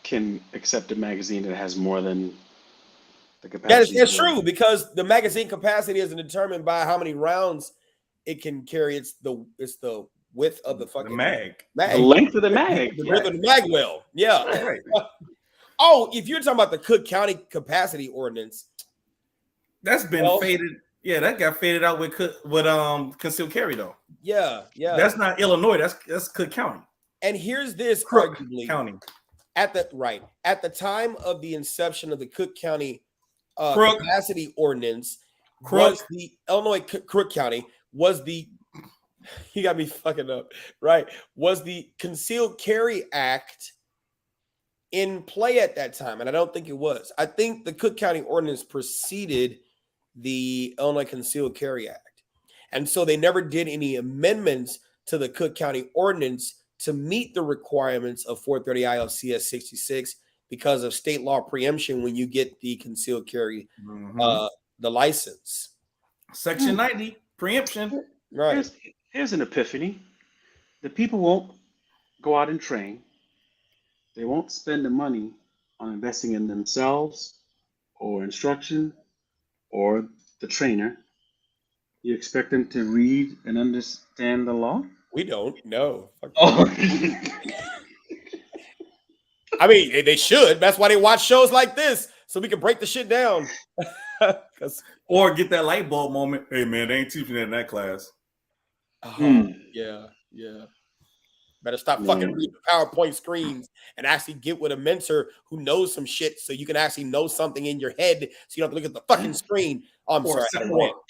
can accept a magazine that has more than the capacity.
That's true, because the magazine capacity isn't determined by how many rounds it can carry. It's the width of the fucking
mag.
The length of the mag.
The width of the mag well. Yeah.
Right.
Oh, if you're talking about the Cook County capacity ordinance,
that's been faded. Yeah, that got faded out with concealed carry though.
Yeah.
That's not Illinois. That's Cook County.
And here's this
Crook
arguably
County.
At the time of the inception of the Cook County capacity ordinance, was the Illinois Crook County was the you got me fucking up, right? Was the Concealed Carry Act in play at that time? And I don't think it was. I think the Cook County ordinance preceded the Illinois Concealed Carry Act. And so they never did any amendments to the Cook County ordinance to meet the requirements of 430 ILCS 66 because of state law preemption when you get the concealed carry, the license.
Section 90, preemption.
Right.
Here's an epiphany. The people won't go out and train. They won't spend the money on investing in themselves or instruction or the trainer. You expect them to read and understand the law?
We don't know.
Oh.
I mean, they should. That's why they watch shows like this, so we can break the shit down.
Or get that light bulb moment. Hey, man, they ain't teaching that in that class.
Yeah. Better stop fucking reading PowerPoint screens and actually get with a mentor who knows some shit so you can actually know something in your head so you don't have to look at the fucking screen. I'm sorry.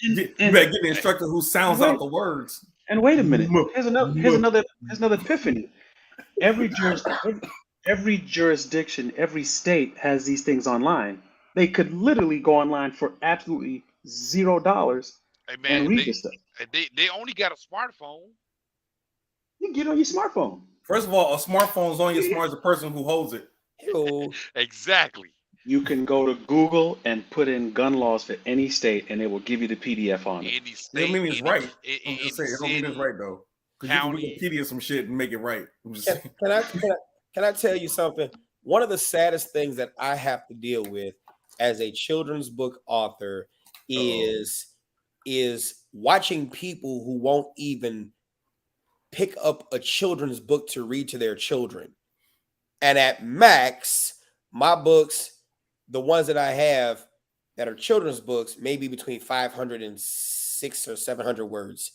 You better get the instructor who sounds out the words.
And wait a minute. Here's another epiphany. Every jurisdiction, every state has these things online. They could literally go online for absolutely $0 and read this stuff.
They only got a smartphone.
You can get it on your smartphone.
First of all, a smartphone is only as smart as the person who holds it.
Exactly.
You can go to Google and put in gun laws for any state, and it will give you the PDF on it.
Any state.
It don't mean it's right. I'm just saying, it don't mean it's right though. Because you can Wikipedia some shit and make it right.
Can I tell you something? One of the saddest things that I have to deal with as a children's book author is watching people who won't even pick up a children's book to read to their children. And at max, my books, the ones that I have that are children's books, maybe between 500 and 600 or 700 words.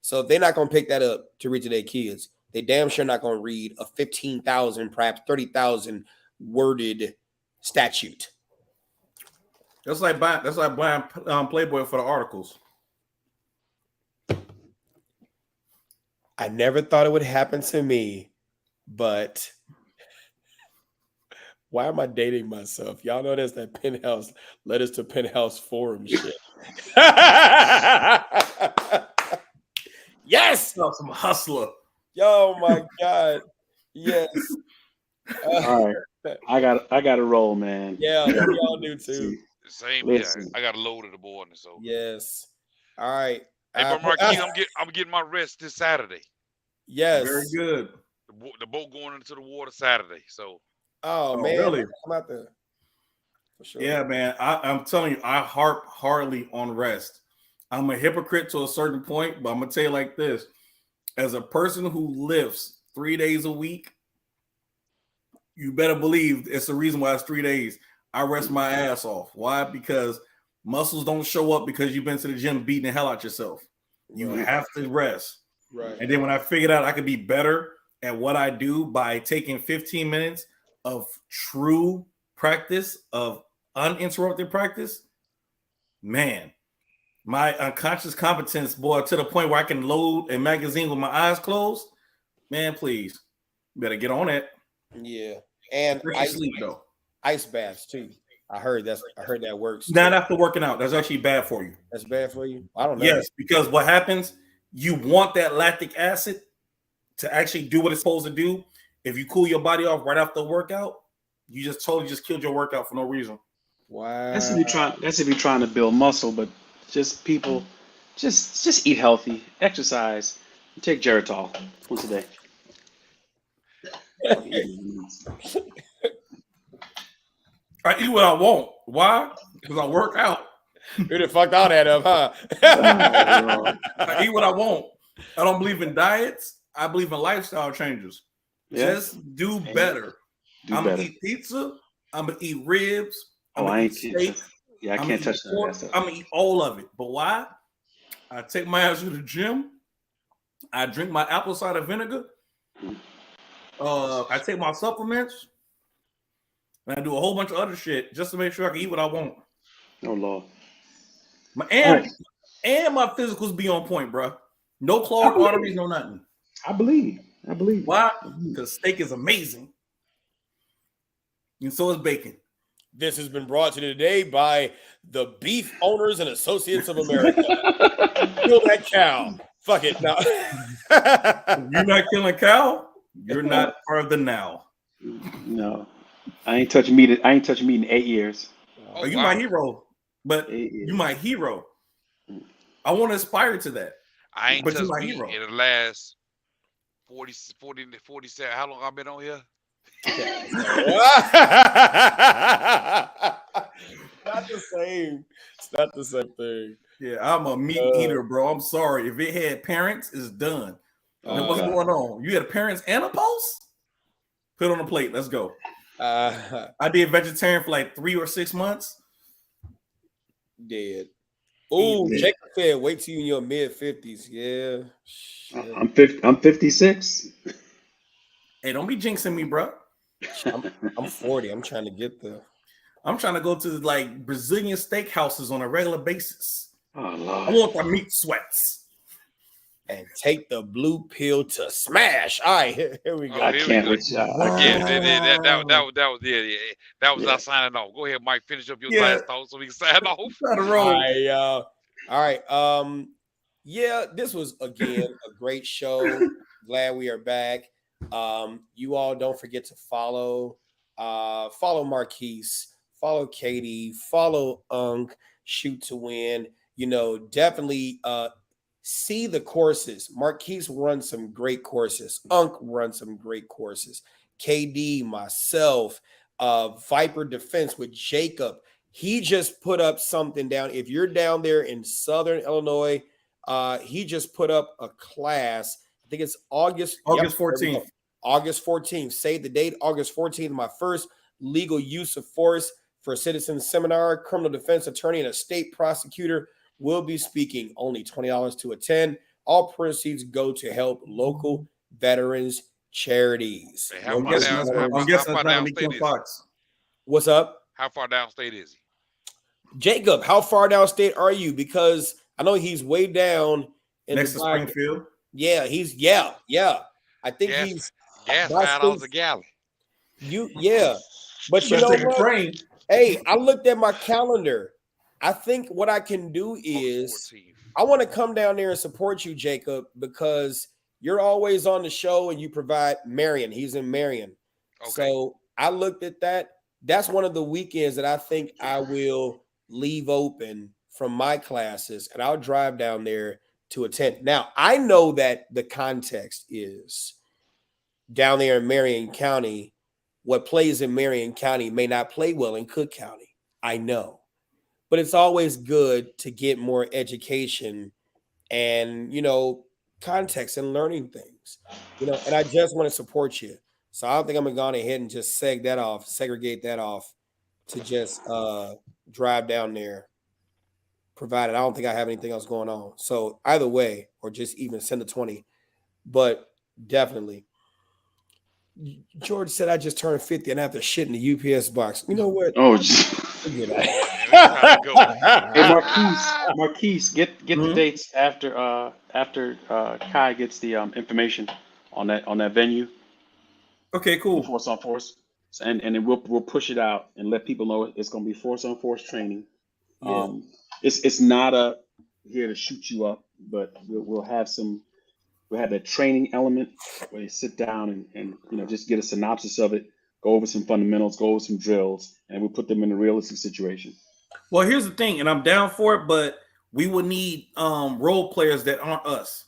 So if they're not going to pick that up to read to their kids, they damn sure not going to read a 15,000, perhaps 30,000 worded statute.
That's like buying Playboy for the articles.
I never thought it would happen to me, but why am I dating myself? Y'all know that's that Penthouse letters to Penthouse forum shit. Yes,
some hustler.
Yo, my God, yes.
All right, I got to roll, man.
Yeah, we all do too.
Same
Listen.
here. I got a load of the morning, so.
Yes. All right.
Hey, but Marquis, I'm getting my rest this Saturday.
Yes.
Very good.
The boat going into the water Saturday, so.
Oh man,
really?
I'm out there. For sure.
Yeah, man. I'm telling you, I harp hardly on rest. I'm a hypocrite to a certain point, but I'm gonna tell you like this: as a person who lifts 3 days a week, you better believe it's the reason why it's 3 days. I rest my ass off. Why? Because muscles don't show up because you've been to the gym beating the hell out yourself. You have to rest.
Right.
And then when I figured out I could be better at what I do by taking 15 minutes of true practice, of uninterrupted practice, man, my unconscious competence, boy, to the point where I can load a magazine with my eyes closed, man, please, better get on it.
Yeah. And ice baths too. I heard that works.
Not after working out. That's actually bad for you.
That's bad for you? I don't know.
Yes, because what happens, you want that lactic acid to actually do what it's supposed to do. If you cool your body off right after the workout, you just totally just killed your workout for no reason.
Wow.
That's if you're trying to build muscle, but just people, just eat healthy, exercise, and take Geritol once a day.
I eat what I want. Why? Because I work out.
You done fucked all that up, huh?
I eat what I want. I don't believe in diets. I believe in lifestyle changes.
Yeah.
Just do better. I'm gonna eat pizza. I'm gonna eat ribs. I'm gonna eat steak.
Yeah, I can't touch that.
I'm gonna eat all of it. But why? I take my ass to the gym. I drink my apple cider vinegar. I take my supplements. And I do a whole bunch of other shit just to make sure I can eat what I want.
Oh Lord.
And my physicals be on point, bro. No clogged arteries, no nothing.
I believe.
Why? Because steak is amazing. And so is bacon.
This has been brought to you today by the Beef Owners and Associates of America. Kill that cow. Fuck it. No.
You're not killing cow, you're not part of the now.
No. I ain't touched meat in 8 years.
Oh, you my hero. But you my hero. I want to aspire to that.
I ain't
but
touched
you my
meat
hero.
in the last 47. How long I've been on here?
Not the same. It's not the same thing.
Yeah, I'm a meat eater, bro. I'm sorry. If it had parents, it's done. What's going on? You had parents and a post? Put it on the plate. Let's go. I did vegetarian for like 3 or 6 months.
Dead. Oh, Jacob said, wait till you in your mid-50s. Yeah. Shit.
I'm 56.
Hey, don't be jinxing me, bro.
I'm 40. I'm trying to get there.
I'm trying to go to like Brazilian steakhouses on a regular basis.
Oh, Lord.
I want the meat sweats.
And take the blue pill to smash. All right, here we go.
I can't wait.
Again, that was our signing off. Go ahead, Mike. Finish up your last thought so we can sign off.
All right. Yeah, this was again a great show. Glad we are back. You all don't forget to follow Marquise, follow Katie, follow Unk, Shoot to Win. You know, definitely see the courses. Marquise runs some great courses. Unk runs some great courses. KD, myself, Viper Defense with Jacob. He just put up something down. If you're down there in Southern Illinois, he just put up a class. I think it's August 14th. August 14th. Save the date. August 14th. My first legal use of force for citizens seminar. Criminal defense attorney and a state prosecutor will be speaking. Only $20 to attend. All proceeds go to help local veterans charities.
I'm guessing that's not going to be Kim Fox.
What's up?
How far downstate is he?
Jacob, how far downstate are you? Because I know he's way down in
next to Springfield.
Yeah, he's I think he's
gas $5 a gallon.
But you know what? Hey, I looked at my calendar. I think what I can do is I want to come down there and support you, Jacob, because you're always on the show and you provide Marion. He's in Marion. Okay. So I looked at that. That's one of the weekends that I think I will leave open from my classes, and I'll drive down there to attend. Now, I know that the context is down there in Marion County, what plays in Marion County may not play well in Cook County. I know. But it's always good to get more education and, context and learning things, and I just want to support you. So I don't think I'm going to go ahead and just segregate that off to just drive down there, provided I don't think I have anything else going on. So either way, or just even send a 20, but definitely. George said I just turned 50 and I have to shit in the UPS box. You know what?
Oh,
Hey,
Marquise, get the dates after Kai gets the information on that venue.
Okay, cool.
Force on force, and then we'll push it out and let people know it's going to be force on force training.
Yeah.
It's not a here to shoot you up, but we'll have the training element where you sit down and just get a synopsis of it, go over some fundamentals, go over some drills, and we'll put them in a realistic situation.
Well, here's the thing, and I'm down for it, but we would need role players that aren't us.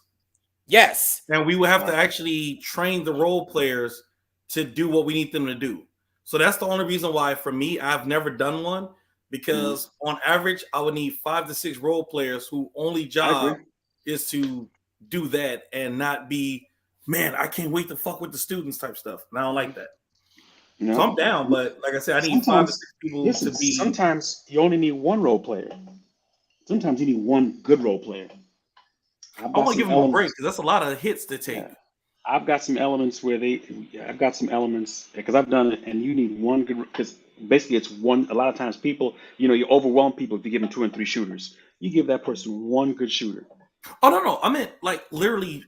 Yes.
And we would have to actually train the role players to do what we need them to do. So that's the only reason why, for me, I've never done one, because on average, I would need 5 to 6 role players who only job is to do that and not be, man, I can't wait to fuck with the students type stuff. And I don't like that. So I'm down, but like I said, I need 5 to 6 people to be.
Sometimes you only need one role player. Sometimes you need one good role player.
I want to give them a break because that's a lot of hits to take.
Yeah. I've got some elements because I've done it, and you need one good, because basically it's one. A lot of times people, you overwhelm people if you give them 2 and 3 shooters. You give that person one good shooter.
Oh, no. I meant like literally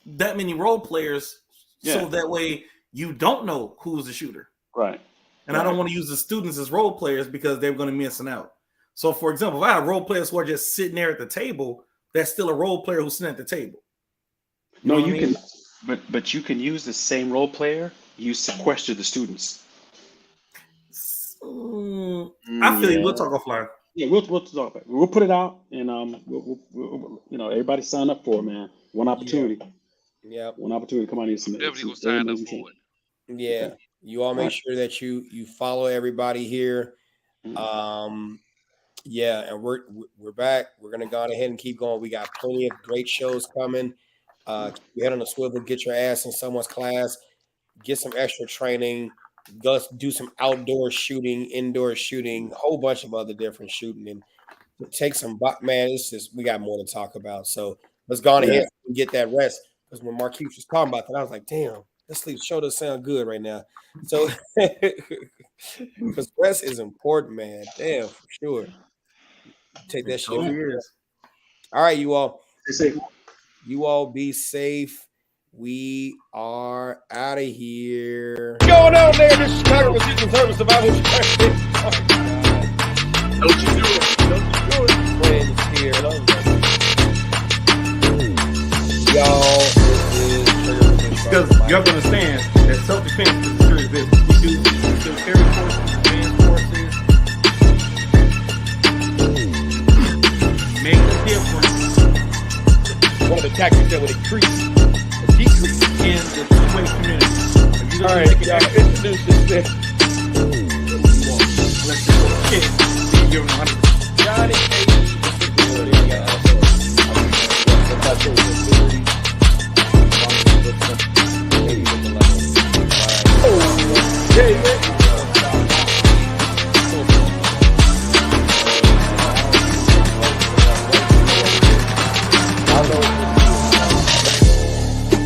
that many role players, so that way you don't know who's the shooter.
Right.
And I don't want to use the students as role players because they're going to be missing out. So, for example, if I have role players who are just sitting there at the table, that's still a role player who's sitting at the table.
You can, but you can use the same role player. You sequester the students.
I feel you. We'll talk offline.
Yeah, we'll talk about it. We'll put it out, and we'll everybody sign up for it, man. One opportunity.
Yeah.
One opportunity to come on here.
Definitely gonna sign up for it.
Yeah. Okay. You all make sure that you follow everybody here. Yeah, and we're back. We're gonna go ahead and keep going. We got plenty of great shows coming. Head on the swivel, get your ass in someone's class, get some extra training, go do some outdoor shooting, indoor shooting, a whole bunch of other different shooting, and take some. Man, it's just we got more to talk about. So let's go on ahead and get that rest. Because when Marquise was talking about that, I was like, damn, this sleep show does sound good right now. So because rest is important, man. Damn, for sure. Take that shit. All right, you all.
Stay safe.
You all be safe. We are out of here. What's going on there? This is Chicago with Seeking Service Survival. Don't you do it. Friends here. Y'all,
because you have to understand that self-defense is a serious business. We do carry courses, advanced courses. Make a difference.
One of the tactics that would increase or decrease
in the two-way community.
All right, y'all introduce this thing.
Let's just go kick. Give him 100.
Johnny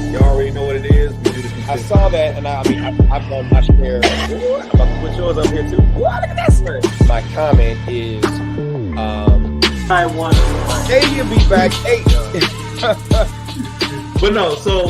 You already know what it is.
I saw that, and I've done my share. I'm about to put yours up here too. Wow, look at this one. My comment is,
I want.
hey, you'll be back. Hey.
But no, so